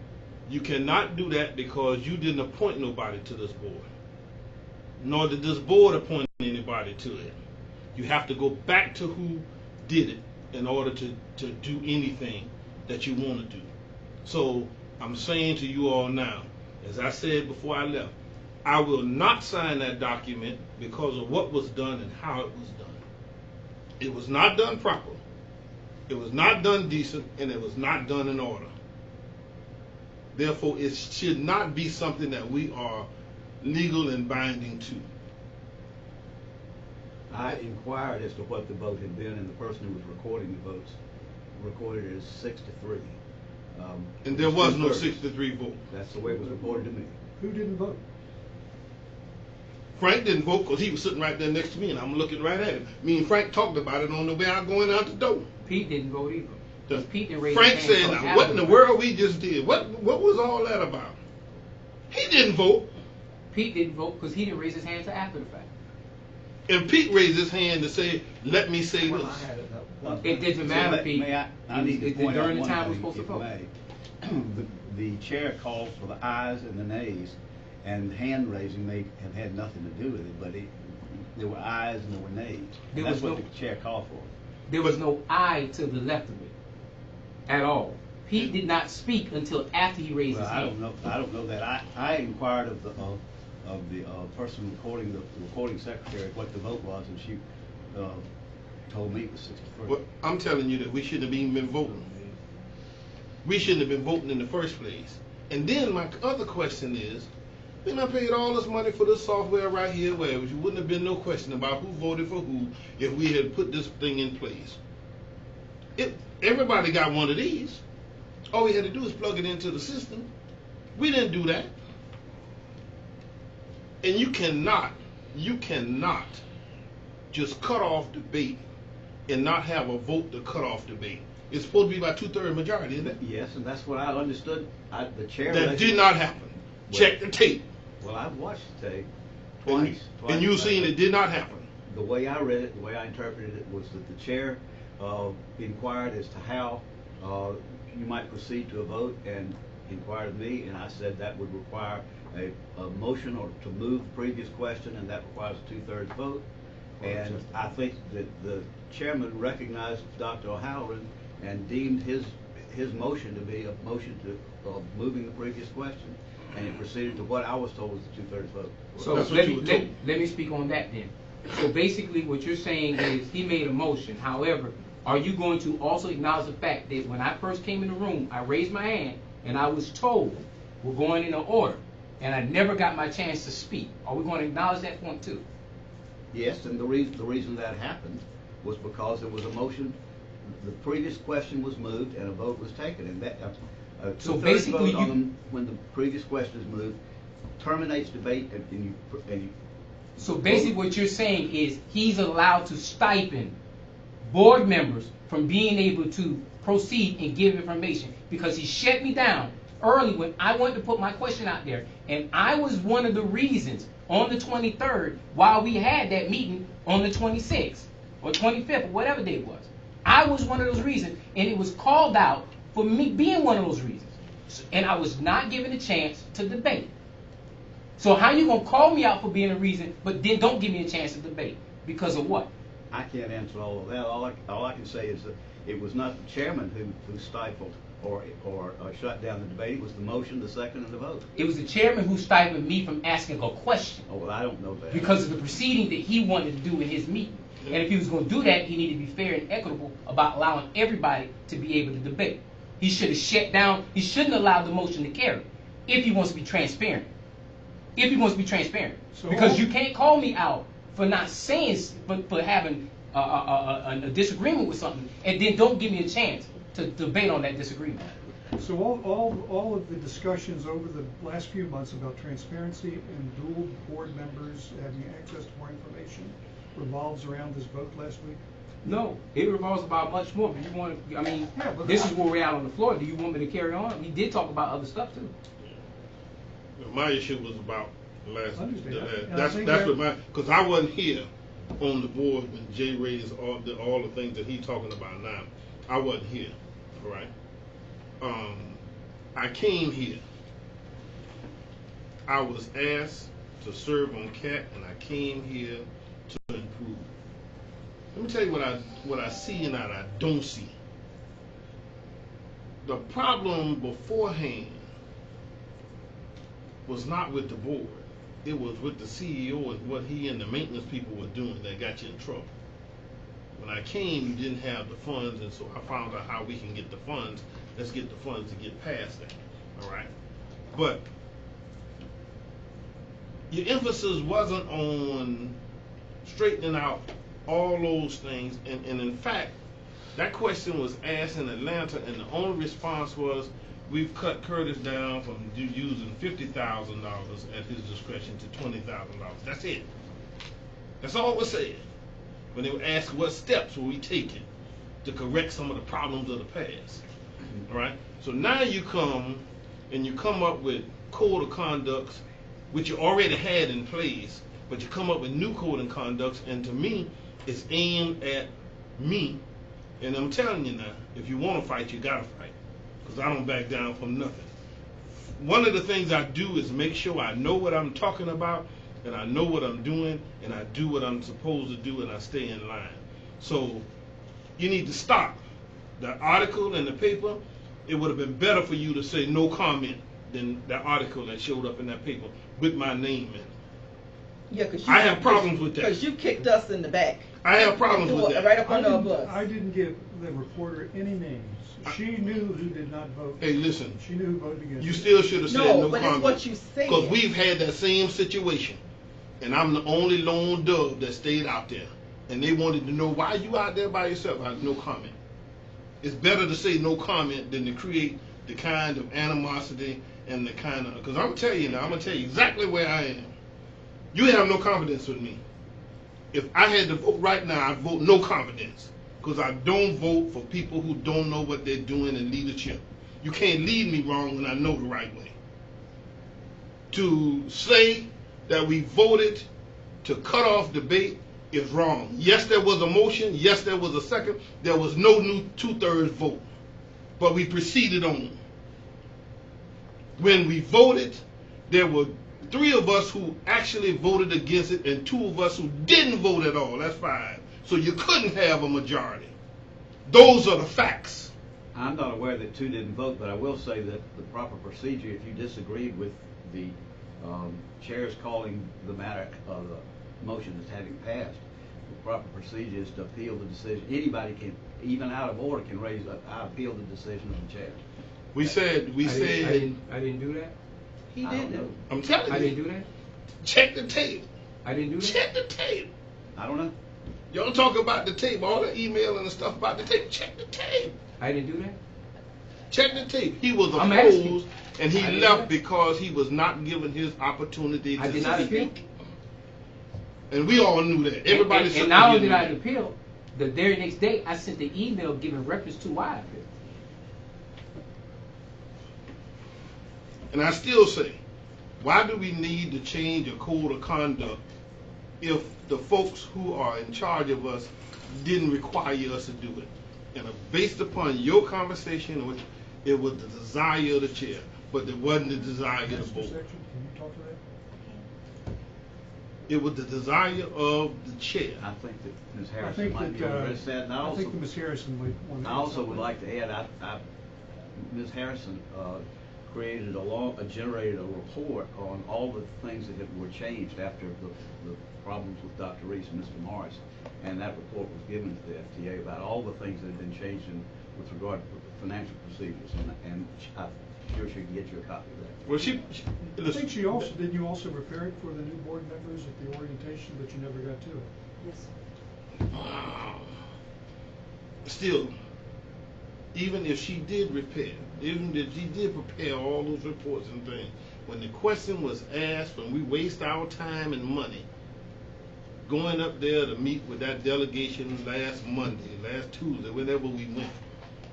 [SPEAKER 8] You cannot do that because you didn't appoint nobody to this board. Nor did this board appoint anybody to it. You have to go back to who did it in order to do anything that you want to do. So I'm saying to you all now, as I said before I left, I will not sign that document because of what was done and how it was done. It was not done proper. It was not done decent, and it was not done in order. Therefore, it should not be something that we are legal and binding to.
[SPEAKER 9] I inquired as to what the vote had been, and the person who was recording the votes recorded it as 6-3.
[SPEAKER 8] And there was no
[SPEAKER 9] 2/3.
[SPEAKER 8] 6-3 vote.
[SPEAKER 9] That's the way it was reported to me.
[SPEAKER 5] Who didn't vote?
[SPEAKER 8] Frank didn't vote because he was sitting right there next to me, and I'm looking right at him. Me and Frank talked about it on the way out going out the door.
[SPEAKER 2] Pete didn't vote either. Pete didn't raise
[SPEAKER 8] Frank
[SPEAKER 2] his
[SPEAKER 8] said,
[SPEAKER 2] hand
[SPEAKER 8] now, what in the world we just did? What was all that about? He didn't vote.
[SPEAKER 2] Pete didn't vote because he didn't raise his hand until after the fact.
[SPEAKER 8] And Pete raised his hand to say, let me say
[SPEAKER 3] Well,
[SPEAKER 8] this.
[SPEAKER 3] I had it up.
[SPEAKER 2] It doesn't matter,
[SPEAKER 9] So
[SPEAKER 2] Pete.
[SPEAKER 9] may I need to
[SPEAKER 2] It's
[SPEAKER 9] point out
[SPEAKER 2] during the
[SPEAKER 9] one
[SPEAKER 2] time we're
[SPEAKER 9] thing,
[SPEAKER 2] supposed to
[SPEAKER 9] if
[SPEAKER 2] vote.
[SPEAKER 9] I may. The chair calls for the ayes and the nays, and hand raising may have had nothing to do with it, but there were ayes and there were nays.
[SPEAKER 2] There
[SPEAKER 9] And that's
[SPEAKER 2] was
[SPEAKER 9] what
[SPEAKER 2] no-
[SPEAKER 9] the chair called for.
[SPEAKER 2] There was no I to the left of it at all. Pete did not speak until after he raised
[SPEAKER 9] Well,
[SPEAKER 2] his
[SPEAKER 9] I
[SPEAKER 2] hand.
[SPEAKER 9] don't know that. I inquired of the person recording, the recording secretary, what the vote was, and she told me it was 63.
[SPEAKER 8] Well, I'm telling you that we shouldn't have even been voting. We shouldn't have been voting in the first place. And then my other question is, we done paid all this money for this software right here, where there wouldn't have been no question about who voted for who if we had put this thing in place. Everybody got one of these. All we had to do is plug it into the system. We didn't do that. And you cannot just cut off debate and not have a vote to cut off debate. It's supposed to be by 2/3 majority, isn't it?
[SPEAKER 9] Yes, and that's what I understood. The chair.
[SPEAKER 8] That did not happen. Check the tape.
[SPEAKER 9] Well, I've watched the tape
[SPEAKER 8] And,
[SPEAKER 9] twice.
[SPEAKER 8] and you've seen it did not happen.
[SPEAKER 9] The way I read it, the way I interpreted it, was that the chair inquired as to how you might proceed to a vote, and inquired of me, and I said that would require a motion or to move the previous question, and that requires a 2/3 vote. And I think that the chairman recognized Dr. O'Halloran and deemed his motion to be a motion to moving the previous question, and it proceeded to what I was told was a 2/3 vote.
[SPEAKER 2] So
[SPEAKER 8] That's what
[SPEAKER 2] let
[SPEAKER 8] you
[SPEAKER 2] me,
[SPEAKER 8] were
[SPEAKER 2] let,
[SPEAKER 8] told.
[SPEAKER 2] let me speak on that then. So basically what you're saying is he made a motion. However, are you going to also acknowledge the fact that when I first came in the room, I raised my hand and I was told we're going in an order, and I never got my chance to speak? Are we going to acknowledge that point too?
[SPEAKER 9] Yes, and the reason that happened was because there was a motion. The previous question was moved and a vote was taken, and that
[SPEAKER 2] So
[SPEAKER 9] 2/3
[SPEAKER 2] basically
[SPEAKER 9] vote on
[SPEAKER 2] you-
[SPEAKER 9] when the previous question is moved terminates debate, and you
[SPEAKER 2] So basically what you're saying is he's allowed to stipend board members from being able to proceed and give information because he shut me down early when I wanted to put my question out there. And I was one of the reasons on the 23rd while we had that meeting on the 26th or 25th or whatever day it was. I was one of those reasons, and it was called out for me being one of those reasons. And I was not given a chance to debate. So how you gonna call me out for being a reason, but then don't give me a chance to debate? Because of what?
[SPEAKER 9] I can't answer all of that. All I can say is that it was not the chairman who stifled or shut down the debate. It was the motion, the second, and the vote.
[SPEAKER 2] It was the chairman who stifled me from asking a question
[SPEAKER 9] Oh, well, I don't know that.
[SPEAKER 2] because of the proceeding that he wanted to do in his meeting. And if he was going to do that, he needed to be fair and equitable about allowing everybody to be able to debate. He should have shut down. He shouldn't allow the motion to carry if he wants to be transparent. If he wants to be transparent.
[SPEAKER 5] So-
[SPEAKER 2] Because you can't call me out for not saying, for having a disagreement with something, and then don't give me a chance to debate on that disagreement.
[SPEAKER 5] So all of the discussions over the last few months about transparency and dual board members having access to more information revolves around this vote last week?
[SPEAKER 2] No, it revolves about much more. You want? I mean,
[SPEAKER 5] Yeah, but
[SPEAKER 2] this is where we're at on the floor. Do you want me to carry on? We did talk about other stuff too.
[SPEAKER 8] My issue was about last.
[SPEAKER 5] I understand that. And I
[SPEAKER 8] That's
[SPEAKER 5] think
[SPEAKER 8] that's
[SPEAKER 5] that-
[SPEAKER 8] what my, because I wasn't here on the board when Jay raised all the things that he's talking about now. I wasn't here, all right. I came here. I was asked to serve on CAT, and I came here to improve. Let me tell you what I see and what I don't see. The problem beforehand was not with the board. It was with the CEO and what he and the maintenance people were doing that got you in trouble. When I came, you didn't have the funds, and so I found out how we can get the funds. Let's get the funds to get past that. All right? But your emphasis wasn't on straightening out all those things, and in fact, that question was asked in Atlanta, and the only response was, we've cut Curtis down from using $50,000 at his discretion to $20,000. That's it. That's all was said. When they were asked what steps were we taking to correct some of the problems of the past. All right? So now you come up with code of conducts, which you already had in place, but you come up with new code and conducts, and to me, it's aimed at me. And I'm telling you now, if you want to fight, you gotta fight, because I don't back down from nothing. One of the things I do is make sure I know what I'm talking about, and I know what I'm doing, and I do what I'm supposed to do, and I stay in line. So you need to stop. The article in the paper, it would have been better for you to say no comment than that article that showed up in that paper with my name in it.
[SPEAKER 7] Yeah, because
[SPEAKER 8] I have problems with that.
[SPEAKER 7] Because you kicked us in the back.
[SPEAKER 8] I have problems with that.
[SPEAKER 7] Right up under our bus.
[SPEAKER 5] I didn't give the reporter any names. She knew who did not vote.
[SPEAKER 8] Hey, listen.
[SPEAKER 5] She knew who voted against.
[SPEAKER 8] You
[SPEAKER 5] it.
[SPEAKER 8] still should have said no
[SPEAKER 7] but
[SPEAKER 8] comment.
[SPEAKER 7] it's what you said.
[SPEAKER 8] Because we've had that same situation, and I'm the only lone dove that stayed out there. And they wanted to know why you out there by yourself. I had no comment. It's better to say no comment than to create the kind of animosity and the kind of, because I'm going to tell you now, I'm going to tell you exactly where I am. You have no confidence with me. If I had to vote right now, I'd vote no confidence, because I don't vote for people who don't know what they're doing in leadership. You can't lead me wrong when I know the right way. To say that we voted to cut off debate is wrong. Yes, there was a motion. Yes, there was a second. There was no new 2/3 vote. But we proceeded on. When we voted, there were 3 of us who actually voted against it and 2 of us who didn't vote at all. That's 5. So you couldn't have a majority. Those are the facts.
[SPEAKER 9] I'm not aware that 2 didn't vote, but I will say that the proper procedure, if you disagreed with the chair's calling the matter of the motion as having passed, the proper procedure is to appeal the decision. Anybody can, even out of order, can raise I appeal the decision of the chair.
[SPEAKER 2] I didn't do that.
[SPEAKER 7] He
[SPEAKER 9] I don't
[SPEAKER 7] didn't.
[SPEAKER 9] know.
[SPEAKER 8] I'm telling you.
[SPEAKER 2] I didn't do that.
[SPEAKER 8] Check the tape.
[SPEAKER 2] I didn't do that.
[SPEAKER 8] Check the tape.
[SPEAKER 9] I don't know.
[SPEAKER 8] Y'all talk about the tape, all the email and the stuff about the tape. Check the tape.
[SPEAKER 2] I didn't do that.
[SPEAKER 8] Check the tape. He was
[SPEAKER 2] I'm
[SPEAKER 8] opposed,
[SPEAKER 2] asking.
[SPEAKER 8] and he
[SPEAKER 2] I didn't
[SPEAKER 8] left
[SPEAKER 2] do that.
[SPEAKER 8] because he was not given his opportunity to
[SPEAKER 2] I did not appeal.
[SPEAKER 8] speak. And we all knew that. Everybody
[SPEAKER 2] and
[SPEAKER 8] sitting
[SPEAKER 2] not
[SPEAKER 8] here
[SPEAKER 2] only
[SPEAKER 8] knew
[SPEAKER 2] did I
[SPEAKER 8] that.
[SPEAKER 2] appeal, the very next day I sent the email giving reference to why I appealed.
[SPEAKER 8] And I still say, why do we need to change a code of conduct if the folks who are in charge of us didn't require us to do it? And based upon your conversation, it was the desire of the chair, but it wasn't the desire of the
[SPEAKER 5] Master
[SPEAKER 8] board.
[SPEAKER 5] section, can you talk to that?
[SPEAKER 8] It was the desire of the chair.
[SPEAKER 9] I think that Ms.
[SPEAKER 5] I
[SPEAKER 9] Harrison
[SPEAKER 5] think
[SPEAKER 9] might be
[SPEAKER 5] that,
[SPEAKER 9] able to address that. And
[SPEAKER 5] I think that Ms. Harrison might want to.
[SPEAKER 9] I also would like to add, Ms. Harrison created generated a report on all the things that were changed after the problems with Dr. Reese and Mr. Morris, and that report was given to the FDA about all the things that had been changed with regard to financial procedures, and I'm sure she can get you a copy of that.
[SPEAKER 8] Well,
[SPEAKER 5] I think she also, did you also prepare it for the new board members at the orientation, but you never got to it?
[SPEAKER 4] Yes, sir.
[SPEAKER 8] Still, even if she did prepare all those reports and things, when the question was asked, when we waste our time and money going up there to meet with that delegation last Tuesday, whenever we went,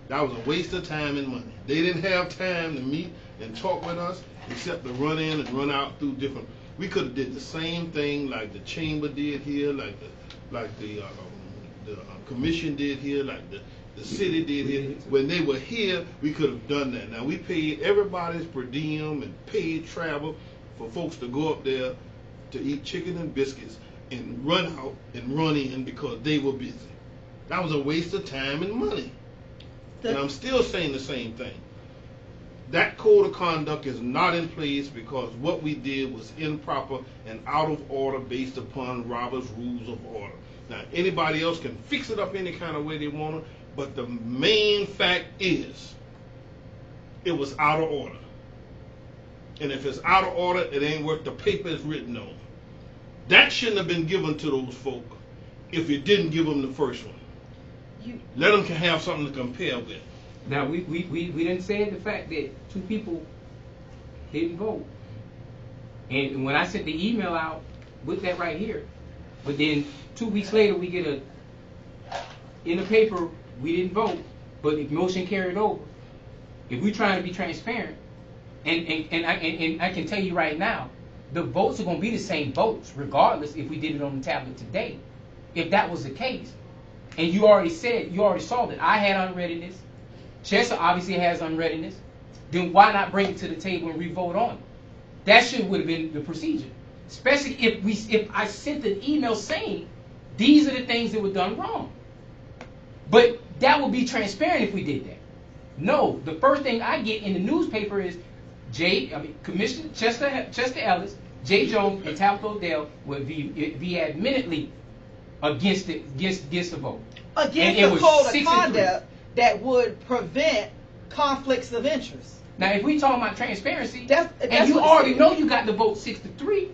[SPEAKER 8] that was a waste of time and money. They didn't have time to meet and talk with us except to run in and run out through different. We could have did the same thing like the chamber did here, like the commission did here, like the city did here. When they were here, we could have done that. Now we paid everybody's per diem and paid travel for folks to go up there to eat chicken and biscuits and run out and run in because they were busy. That was a waste of time and money. And I'm still saying the same thing. That code of conduct is not in place because what we did was improper and out of order based upon Robert's Rules of Order. Now, anybody else can fix it up any kind of way they want to, but the main fact is it was out of order. And if it's out of order, it ain't worth the paper it's written on. That shouldn't have been given to those folk if you didn't give them the first one. Let them have something to compare with.
[SPEAKER 2] Now we didn't say the fact that 2 people didn't vote, and when I sent the email out with that right here, but then 2 weeks later we get in the paper we didn't vote, but the motion carried over. If we're trying to be transparent, and I can tell you right now, the votes are going to be the same votes, regardless if we did it on the tablet today. If that was the case, and you already saw that I had unreadiness, Chester obviously has unreadiness, then why not bring it to the table and re-vote on it? That would have been the procedure. Especially if I sent an email saying these are the things that were done wrong. But that would be transparent if we did that. No, the first thing I get in the newspaper is Commissioner Chester Ellis, Jay Jones, and Tabitha Odell would be admittedly against the vote.
[SPEAKER 7] Against the code of conduct that would prevent conflicts of interest.
[SPEAKER 2] Now, if we talk about transparency,
[SPEAKER 7] that's
[SPEAKER 2] and you already know you got the vote 6-3,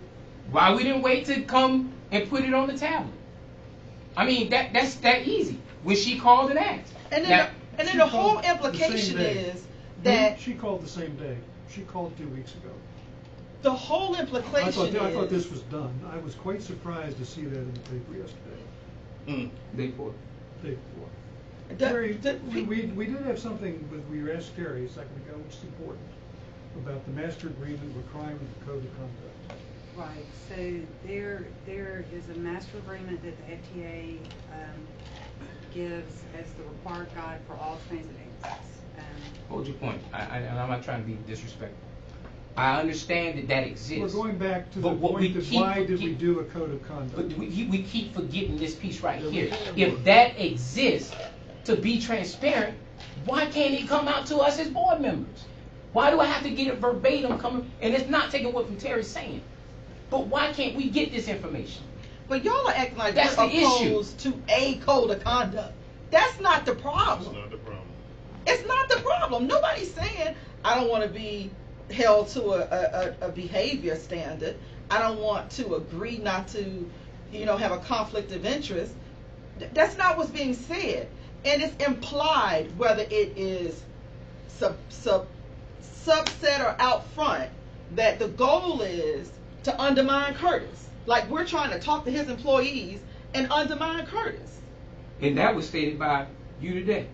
[SPEAKER 2] why we didn't wait to come and put it on the tablet? I mean, that's that easy. When she called and asked.
[SPEAKER 7] And then the whole implication is that
[SPEAKER 5] she called the same day. She called 2 weeks ago.
[SPEAKER 7] The whole implication
[SPEAKER 5] I thought this was done. I was quite surprised to see that in the paper yesterday.
[SPEAKER 2] Day before.
[SPEAKER 5] Terry, we did have something we asked Terry a second ago, which is important, about the master agreement requiring the code of conduct.
[SPEAKER 4] Right. So there is a master agreement that the FTA gives as the required guide for all transit agencies.
[SPEAKER 2] Hold your point. I'm not trying to be disrespectful. I understand that exists.
[SPEAKER 5] We're going back to the point of why did we do a code of conduct?
[SPEAKER 2] But we keep forgetting this piece right here. If that exists to be transparent, why can't it come out to us as board members? Why do I have to get it verbatim coming? And it's not taking what from Terry's saying. But why can't we get this information?
[SPEAKER 7] But y'all are acting like
[SPEAKER 2] that's
[SPEAKER 7] we're
[SPEAKER 2] the issue.
[SPEAKER 7] Opposed to a code of conduct. That's not the problem.
[SPEAKER 8] That's not the problem.
[SPEAKER 7] It's not the problem. Nobody's saying I don't want to be held to a behavior standard. I don't want to agree not to, have a conflict of interest. That's not what's being said. And it's implied, whether it is subset or out front, that the goal is to undermine Curtis. Like we're trying to talk to his employees and undermine Curtis.
[SPEAKER 2] And that was stated by you today.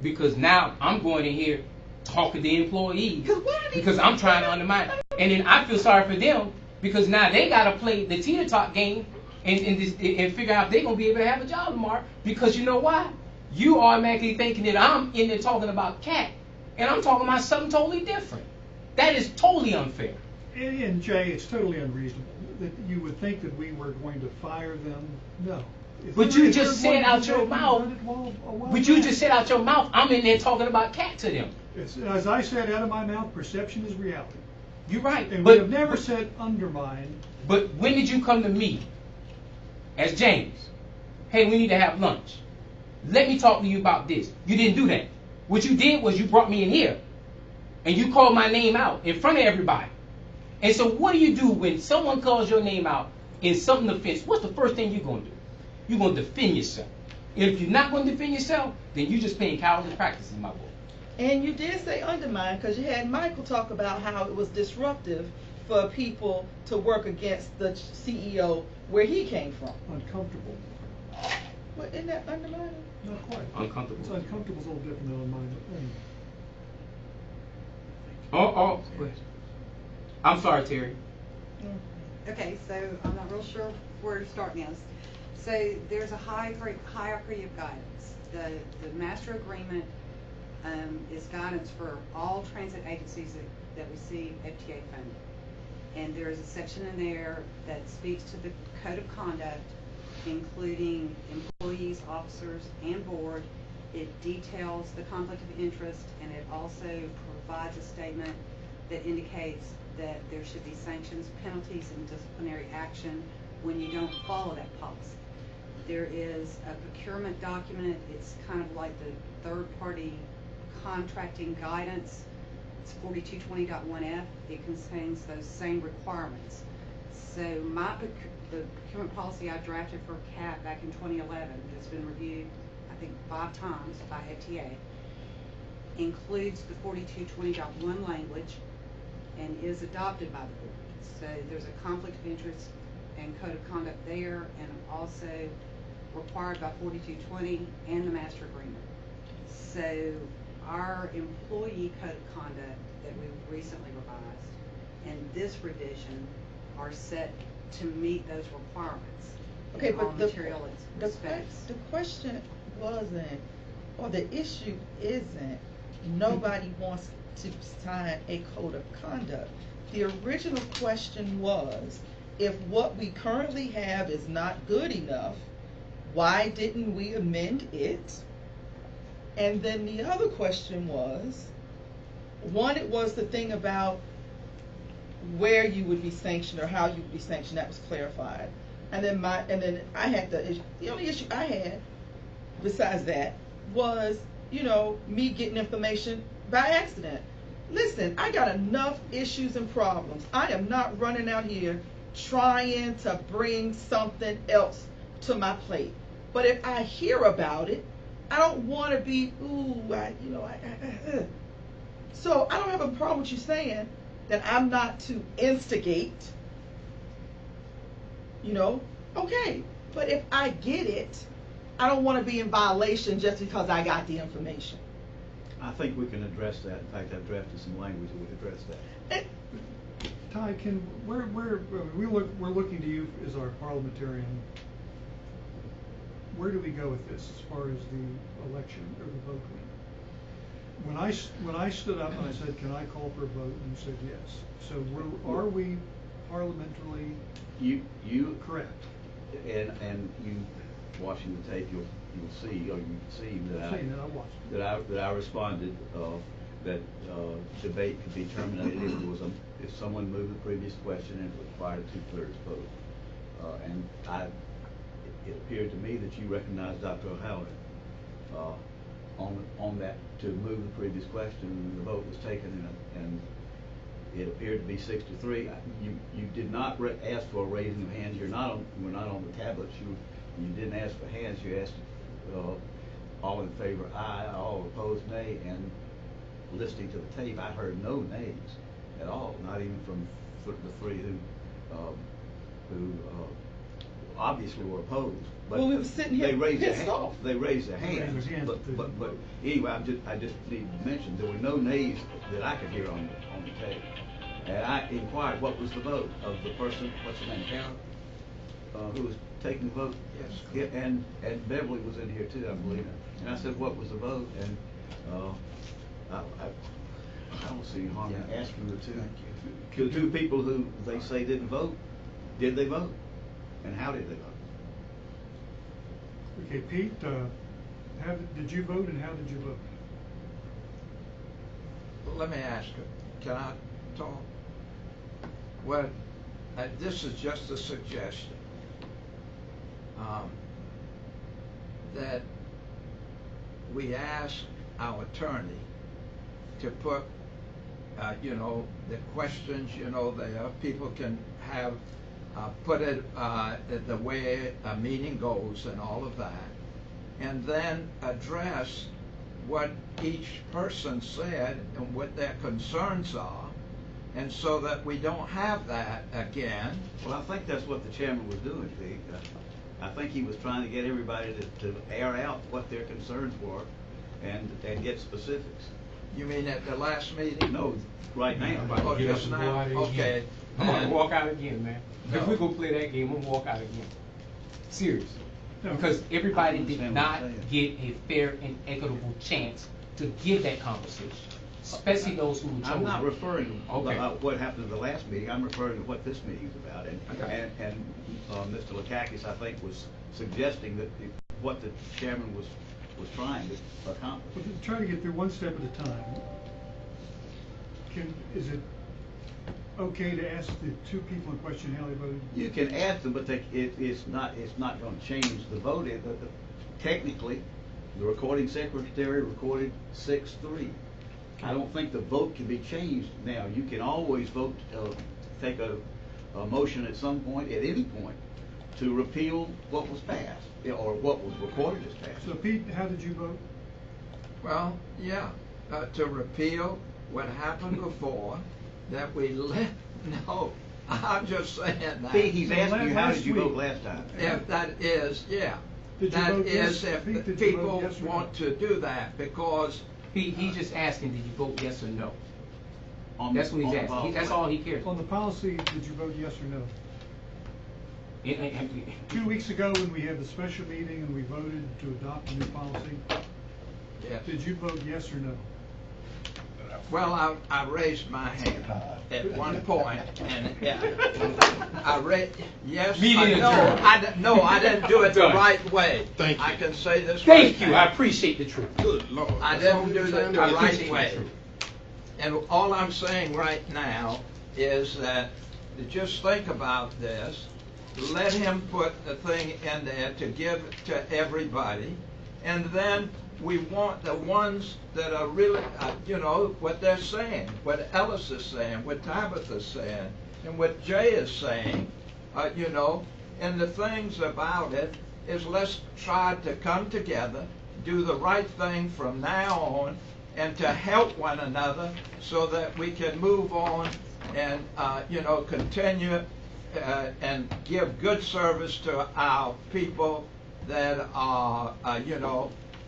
[SPEAKER 2] Because now I'm going in here talking to the employees because I'm trying to undermine it. And then I feel sorry for them because now they got to play the teeter-tot game and figure out if they're going to be able to have a job tomorrow. Because you know why? You automatically thinking that I'm in there talking about cat and I'm talking about something totally different. That is totally unfair.
[SPEAKER 5] And Jay, it's totally unreasonable that you would think that we were going to fire them. No.
[SPEAKER 2] But you just said out your mouth. But you just said out your mouth, I'm in there talking about cat to them.
[SPEAKER 5] As I said out of my mouth, perception is reality.
[SPEAKER 2] You're right.
[SPEAKER 5] And we have never said undermine.
[SPEAKER 2] But when did you come to me as James? Hey, we need to have lunch. Let me talk to you about this. You didn't do that. What you did was you brought me in here and you called my name out in front of everybody. And so what do you do when someone calls your name out in something offensive? What's the first thing you're going to do? You're going to defend yourself. And if you're not going to defend yourself, then you're just paying cowardly practice in my book.
[SPEAKER 7] And you did say undermine because you had Michael talk about how it was disruptive for people to work against the CEO where he came from.
[SPEAKER 5] Uncomfortable.
[SPEAKER 7] Well, isn't that undermining?
[SPEAKER 5] Not quite.
[SPEAKER 2] Uncomfortable.
[SPEAKER 5] It's uncomfortable is a little different than undermining.
[SPEAKER 2] I'm sorry, Terry.
[SPEAKER 4] Okay, so I'm not real sure where to start now. So there's a hierarchy of guidance. The master agreement is guidance for all transit agencies that receive FTA funding. And there is a section in there that speaks to the code of conduct, including employees, officers, and board. It details the conflict of interest, and it also provides a statement that indicates that there should be sanctions, penalties, and disciplinary action when you don't follow that policy. There is a procurement document. It's kind of like the third-party contracting guidance. It's 4220.1F. It contains those same requirements. So the procurement policy I drafted for CAP back in 2011 that's been reviewed, I think, 5 times by FTA, includes the 4220.1 language and is adopted by the board. So there's a conflict of interest and code of conduct there, and also required by 4220 and the master agreement. So our employee code of conduct that we recently revised and this revision are set to meet those requirements.
[SPEAKER 7] Okay,
[SPEAKER 4] in all
[SPEAKER 7] but
[SPEAKER 4] material
[SPEAKER 7] the
[SPEAKER 4] respects.
[SPEAKER 7] the question wasn't, or the issue isn't, nobody wants to sign a code of conduct. The original question was, if what we currently have is not good enough, why didn't we amend it? And then the other question was, one, it was the thing about where you would be sanctioned or how you would be sanctioned. That was clarified. And then I had the only issue I had besides that was, me getting information by accident. Listen, I got enough issues and problems. I am not running out here trying to bring something else to my plate. But if I hear about it, I don't want to be, So I don't have a problem with you saying that I'm not to instigate, okay. But if I get it, I don't want to be in violation just because I got the information.
[SPEAKER 9] I think we can address that. In fact, I've drafted some language that would address that.
[SPEAKER 5] Ty, we're looking to you as our parliamentarian. Where do we go with this as far as the election or the vote? When I stood up and I said, "Can I call for a vote?" and you said yes. So are we parliamentarily correct?
[SPEAKER 9] And you watching the tape, you'll see, or you can see that I responded that debate could be terminated if someone moved the previous question and it required a 2/3 vote. And it appeared to me that you recognized Dr. O'Halloran on that to move the previous question, and the vote was taken, and it appeared to be 6-3. You did not ask for a raising of hands. We're not on the tablets. You didn't ask for hands. You asked all in favor aye, all opposed nay, and listening to the tape, I heard no nays at all, not even from the three who obviously were opposed. But
[SPEAKER 7] well, we were sitting here pissed off.
[SPEAKER 9] They raised their hands. But anyway, I just need to mention there were no nays that I could hear on the tape. And I inquired what was the vote of the person, what's her name, Karen, who was taking the vote. Yes. And Beverly was in here too, I believe. And I said, what was the vote? And I don't see any harm in asking the two people who they say didn't vote, did they vote? And how did they vote?
[SPEAKER 5] Okay, Pete, did you vote and how did you vote?
[SPEAKER 10] Well, let me ask you, can I talk? Well, this is just a suggestion that we ask our attorney to put, the questions, there. People can have put it the way a meeting goes and all of that, and then address what each person said and what their concerns are, and so that we don't have that again.
[SPEAKER 9] Well, I think that's what the chairman was doing, Pete. I think he was trying to get everybody to air out what their concerns were and get specifics.
[SPEAKER 10] You mean at the last meeting?
[SPEAKER 9] No, right now.
[SPEAKER 10] Oh, just now? Okay.
[SPEAKER 2] I'm gonna walk out again, man.
[SPEAKER 10] No.
[SPEAKER 2] If we go play that game, I'm gonna walk out again. Seriously. Because everybody did not get a fair and equitable chance to give that conversation. Especially those who were chosen.
[SPEAKER 9] I'm not referring to
[SPEAKER 2] Okay.
[SPEAKER 9] what happened at the last meeting. I'm referring to what this meeting's about. And Mr. Lakakis, I think, was suggesting that what the chairman was trying to accomplish.
[SPEAKER 5] Well, try to get through one step at a time. Is it okay to ask the two people in question how they voted?
[SPEAKER 9] You can ask them, but it's not going to change the vote. Technically, the recording secretary recorded 6-3. I don't think the vote can be changed now. You can always vote, take a motion at some point, at any point, to repeal what was passed or what was recorded as passed.
[SPEAKER 5] So, Pete, how did you vote?
[SPEAKER 10] Well, yeah, to repeal what happened before, that we no, I'm just saying that.
[SPEAKER 9] Pete, he's asking you, how did you vote last time?
[SPEAKER 10] If that is, yeah.
[SPEAKER 5] Did you
[SPEAKER 10] that
[SPEAKER 5] vote
[SPEAKER 10] is
[SPEAKER 5] yes?
[SPEAKER 10] if
[SPEAKER 5] Pete, did you
[SPEAKER 10] people
[SPEAKER 5] vote yes or no?
[SPEAKER 10] want to do that, because
[SPEAKER 2] He's just asking, did you vote yes or no? That's what he's
[SPEAKER 9] on the
[SPEAKER 2] asking.
[SPEAKER 9] policy.
[SPEAKER 2] That's all he cares
[SPEAKER 5] On
[SPEAKER 2] about.
[SPEAKER 5] the policy, did you vote yes or no? 2 weeks ago, when we had the special meeting and we voted to adopt a new policy,
[SPEAKER 10] Yes.
[SPEAKER 5] did you vote yes or no?
[SPEAKER 10] Well, I raised my hand at one point, and I raised, yes,
[SPEAKER 2] Meeting
[SPEAKER 10] I
[SPEAKER 2] adjourned.
[SPEAKER 10] know, I didn't do it the
[SPEAKER 2] Done.
[SPEAKER 10] right way.
[SPEAKER 8] Thank you.
[SPEAKER 10] I can say this.
[SPEAKER 2] Thank
[SPEAKER 10] right
[SPEAKER 2] you.
[SPEAKER 10] now.
[SPEAKER 2] I appreciate the truth.
[SPEAKER 8] Good Lord.
[SPEAKER 10] I
[SPEAKER 8] That's all
[SPEAKER 10] didn't
[SPEAKER 8] we
[SPEAKER 10] do
[SPEAKER 8] were
[SPEAKER 10] it
[SPEAKER 8] trying
[SPEAKER 10] the
[SPEAKER 8] to do.
[SPEAKER 10] right way. And all I'm saying right now is that to just think about this, let him put the thing in there to give to everybody, and then we want the ones that are really, what they're saying, what Ellis is saying, what Tabitha's saying, and what Jay is saying, and the things about it is let's try to come together, do the right thing from now on, and to help one another so that we can move on and, continue and give good service to our people that are,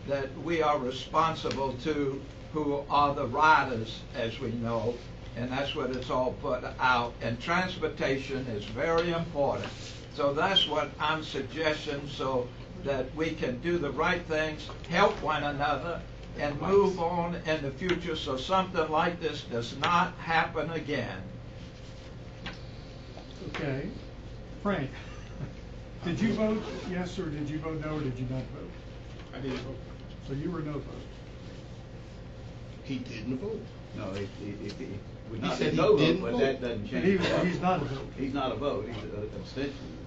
[SPEAKER 10] that we are responsible to, who are the riders, as we know, and that's what it's all put out. And transportation is very important. So that's what I'm suggesting, so that we can do the right things, help one another, and move on in the future so something like this does not happen again.
[SPEAKER 5] Okay. Frank, did you vote yes or did you vote no or did you not vote?
[SPEAKER 8] I didn't vote.
[SPEAKER 5] So you were no vote.
[SPEAKER 8] He didn't vote.
[SPEAKER 9] No, he would
[SPEAKER 8] He
[SPEAKER 9] not
[SPEAKER 8] said
[SPEAKER 9] be
[SPEAKER 8] he
[SPEAKER 9] no
[SPEAKER 8] didn't
[SPEAKER 9] vote, but
[SPEAKER 8] vote.
[SPEAKER 9] that doesn't
[SPEAKER 5] And
[SPEAKER 9] change.
[SPEAKER 5] he's not a vote.
[SPEAKER 9] He's not a vote, he's an abstention,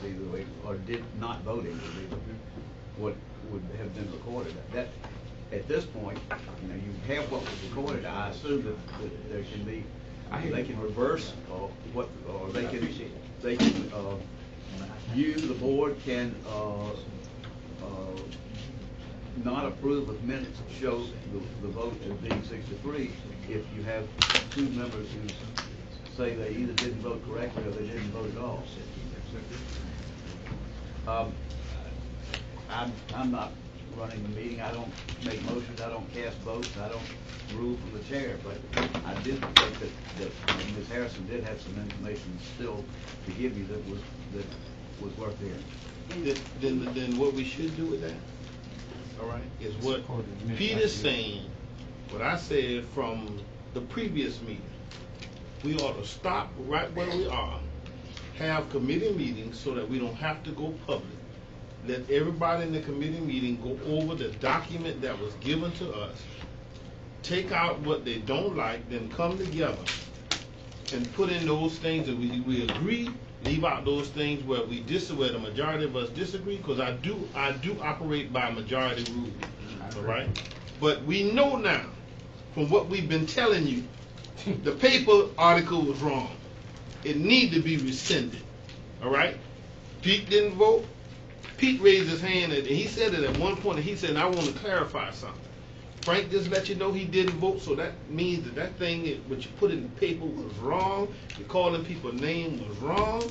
[SPEAKER 9] either way, or did not voting would be what would have been recorded. That, at this point, you have what was recorded. I assume that there can be, they can reverse or they can, you, the board, can not approve of minutes that show the vote as being 6-3 if you have two members who say they either didn't vote correctly or they didn't vote at all. I'm not running the meeting. I don't make motions. I don't cast votes. I don't rule from the chair. But I did think that Ms. Harrison did have some information still to give you that was worth hearing.
[SPEAKER 8] Then what we should do with that, all right, is what Peter's saying, what I said from the previous meeting. We ought to stop right where we are, have committee meetings so that we don't have to go public. Let everybody in the committee meeting go over the document that was given to us, take out what they don't like, then come together and put in those things that we agree, leave out those things where where the majority of us disagree, because I do operate by majority rule, all right? But we know now, from what we've been telling you, the paper article was wrong. It need to be rescinded, all right? Pete didn't vote. Pete raised his hand, and he said it at one point, and he said, I want to clarify something. Frank just let you know he didn't vote, so that means that thing, what you put in the paper was wrong. You're calling people's name was wrong.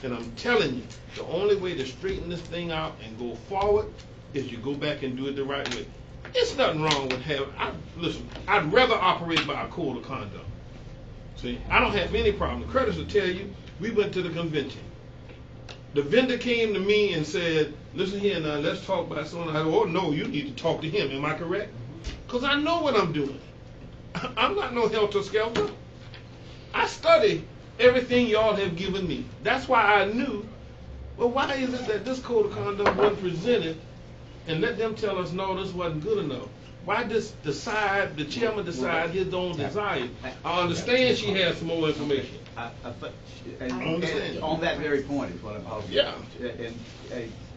[SPEAKER 8] And I'm telling you, the only way to straighten this thing out and go forward is you go back and do it the right way. There's nothing wrong with listen, I'd rather operate by a code of conduct. See, I don't have any problem. The credits will tell you, we went to the convention. The vendor came to me and said, listen here now, let's talk about something. I said, oh no, you need to talk to him. Am I correct? Because I know what I'm doing. I'm not no helter-skelter. I study everything y'all have given me. That's why I knew, well, why is it that this code of conduct wasn't presented and let them tell us, no, this wasn't good enough? Why does the chairman decide his own desire? I understand she has some more information.
[SPEAKER 9] And on that very point is what I'm talking about. Yeah. And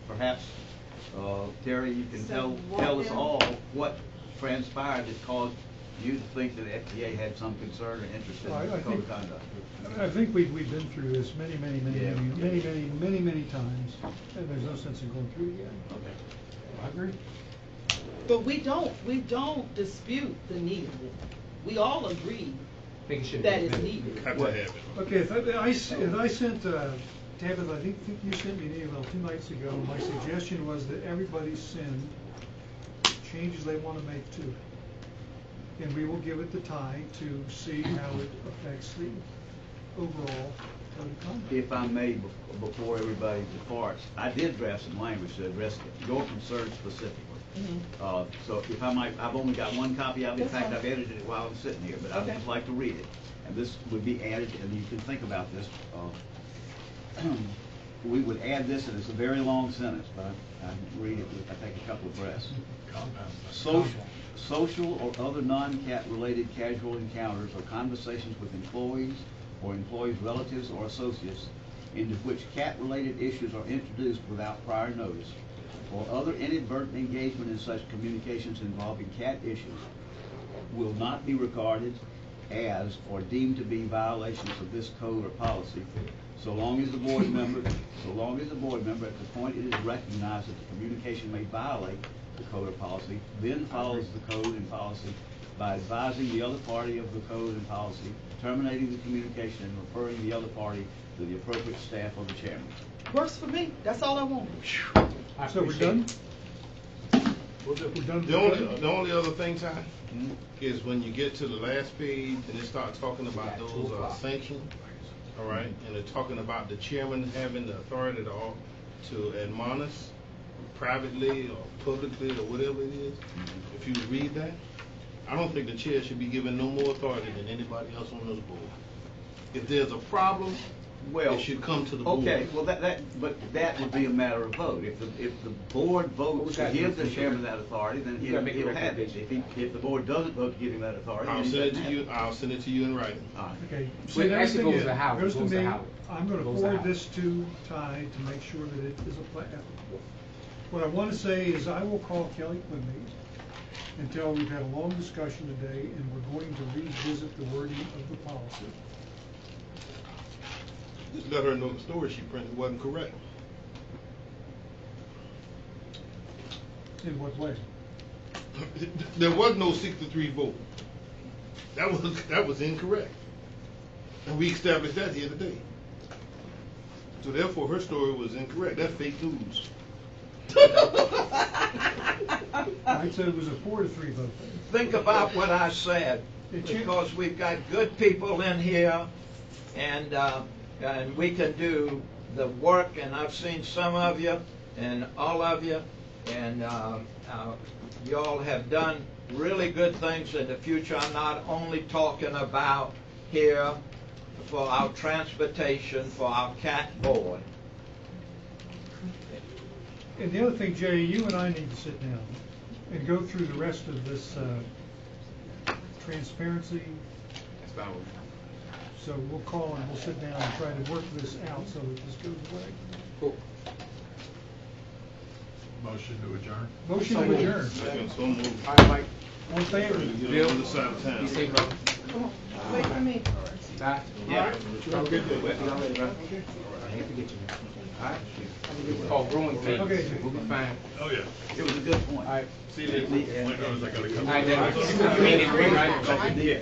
[SPEAKER 9] perhaps, Terry, you can tell us all what transpired that caused you to think that the FDA had some concern or interest in the code of conduct.
[SPEAKER 5] I think we've been through this many times, and there's no sense in going through it again.
[SPEAKER 9] Okay.
[SPEAKER 5] I agree.
[SPEAKER 7] But we don't dispute the need of it. We all agree that it's needed.
[SPEAKER 5] Okay, if I sent Tabitha, I think you sent me an email 2 nights ago. My suggestion was that everybody send changes they want to make to it. and we will give it the time to see how it affects the overall code of conduct.
[SPEAKER 9] If I may, before everybody departs, I did draft some language to address your concerns specifically. So if I might, I've only got one copy of it. In
[SPEAKER 7] That's
[SPEAKER 9] fact,
[SPEAKER 7] fine.
[SPEAKER 9] I've edited it while I'm sitting here, but I'd
[SPEAKER 7] Okay.
[SPEAKER 9] just like to read it. And this would be added, and you can think about this. We would add this, and it's a very long sentence, but I read it, I take a couple of breaths. Social or other non-cat related casual encounters or conversations with employees or employees' relatives or associates into which cat-related issues are introduced without prior notice, or other inadvertent engagement in such communications involving cat issues will not be regarded as or deemed to be violations of this code or policy, so long as the board member, at the point it is recognized that the communication may violate the code or policy, then follows the code and policy by advising the other party of the code and policy, terminating the communication, and referring the other party to the appropriate staff or the chairman.
[SPEAKER 7] Works for me. That's all I wanted.
[SPEAKER 5] So we're done? We're done?
[SPEAKER 8] The only other thing, Ty, is when you get to the last page and it starts talking about those sanctions, all right, and they're talking about the chairman having the authority to admonish privately or publicly or whatever it is. If you read that, I don't think the chair should be given no more authority than anybody else on this board. If there's a problem,
[SPEAKER 9] Well,
[SPEAKER 8] it should come to the board.
[SPEAKER 9] Okay, well, but that would be a matter of vote. If the board votes to give the chairman that authority, then he'll have it. If the board doesn't vote to give him that authority, then
[SPEAKER 8] I'll
[SPEAKER 9] he
[SPEAKER 8] send it
[SPEAKER 9] doesn't
[SPEAKER 8] to
[SPEAKER 9] have
[SPEAKER 8] you. I'll send it to you in writing.
[SPEAKER 9] All right.
[SPEAKER 5] Okay.
[SPEAKER 2] Well,
[SPEAKER 5] Send
[SPEAKER 2] it actually
[SPEAKER 5] everything
[SPEAKER 2] goes
[SPEAKER 5] in.
[SPEAKER 2] to Howard.
[SPEAKER 5] Goes to
[SPEAKER 2] Goes to
[SPEAKER 5] me.
[SPEAKER 2] Howard.
[SPEAKER 5] I'm gonna
[SPEAKER 2] Goes to
[SPEAKER 5] forward
[SPEAKER 2] Howard.
[SPEAKER 5] this to Ty to make sure that it is applicable. What I want to say is I will call Kelly Quimby and tell her we've had a long discussion today and we're going to revisit the wording of the policy.
[SPEAKER 8] Just let her know the story she printed wasn't correct.
[SPEAKER 5] In what way?
[SPEAKER 8] There was no 6-3 vote. That was incorrect. And we established that here today. So therefore her story was incorrect. That's fake news.
[SPEAKER 5] I said it was a 4-3 vote.
[SPEAKER 10] Think about what I said, because we've got good people in here, and we can do the work, and I've seen some of you, and all of you, and you all have done really good things in the future. I'm not only talking about here for our transportation, for our CAT board.
[SPEAKER 5] And the other thing, Jay, you and I need to sit down and go through the rest of this transparency. So we'll call and we'll sit down and try to work this out so that this goes away.
[SPEAKER 2] Cool.
[SPEAKER 3] Motion to adjourn.
[SPEAKER 5] Motion to adjourn.
[SPEAKER 8] Second, so moved.
[SPEAKER 2] All right, Mike.
[SPEAKER 5] All in favor?
[SPEAKER 8] Get on the side of town.
[SPEAKER 2] Be safe, brother.
[SPEAKER 7] Wait for me.
[SPEAKER 2] Ty?
[SPEAKER 8] Yeah. Have a good day.
[SPEAKER 2] Y'all ready, bro? I ain't forget you. All right? It's called growing pains.
[SPEAKER 5] Okay.
[SPEAKER 2] We'll be fine.
[SPEAKER 3] Oh, yeah.
[SPEAKER 9] It was a good point.
[SPEAKER 2] All right.
[SPEAKER 3] See you later. I gotta come.
[SPEAKER 2] All right, then. You ain't agree, right?
[SPEAKER 9] Yeah.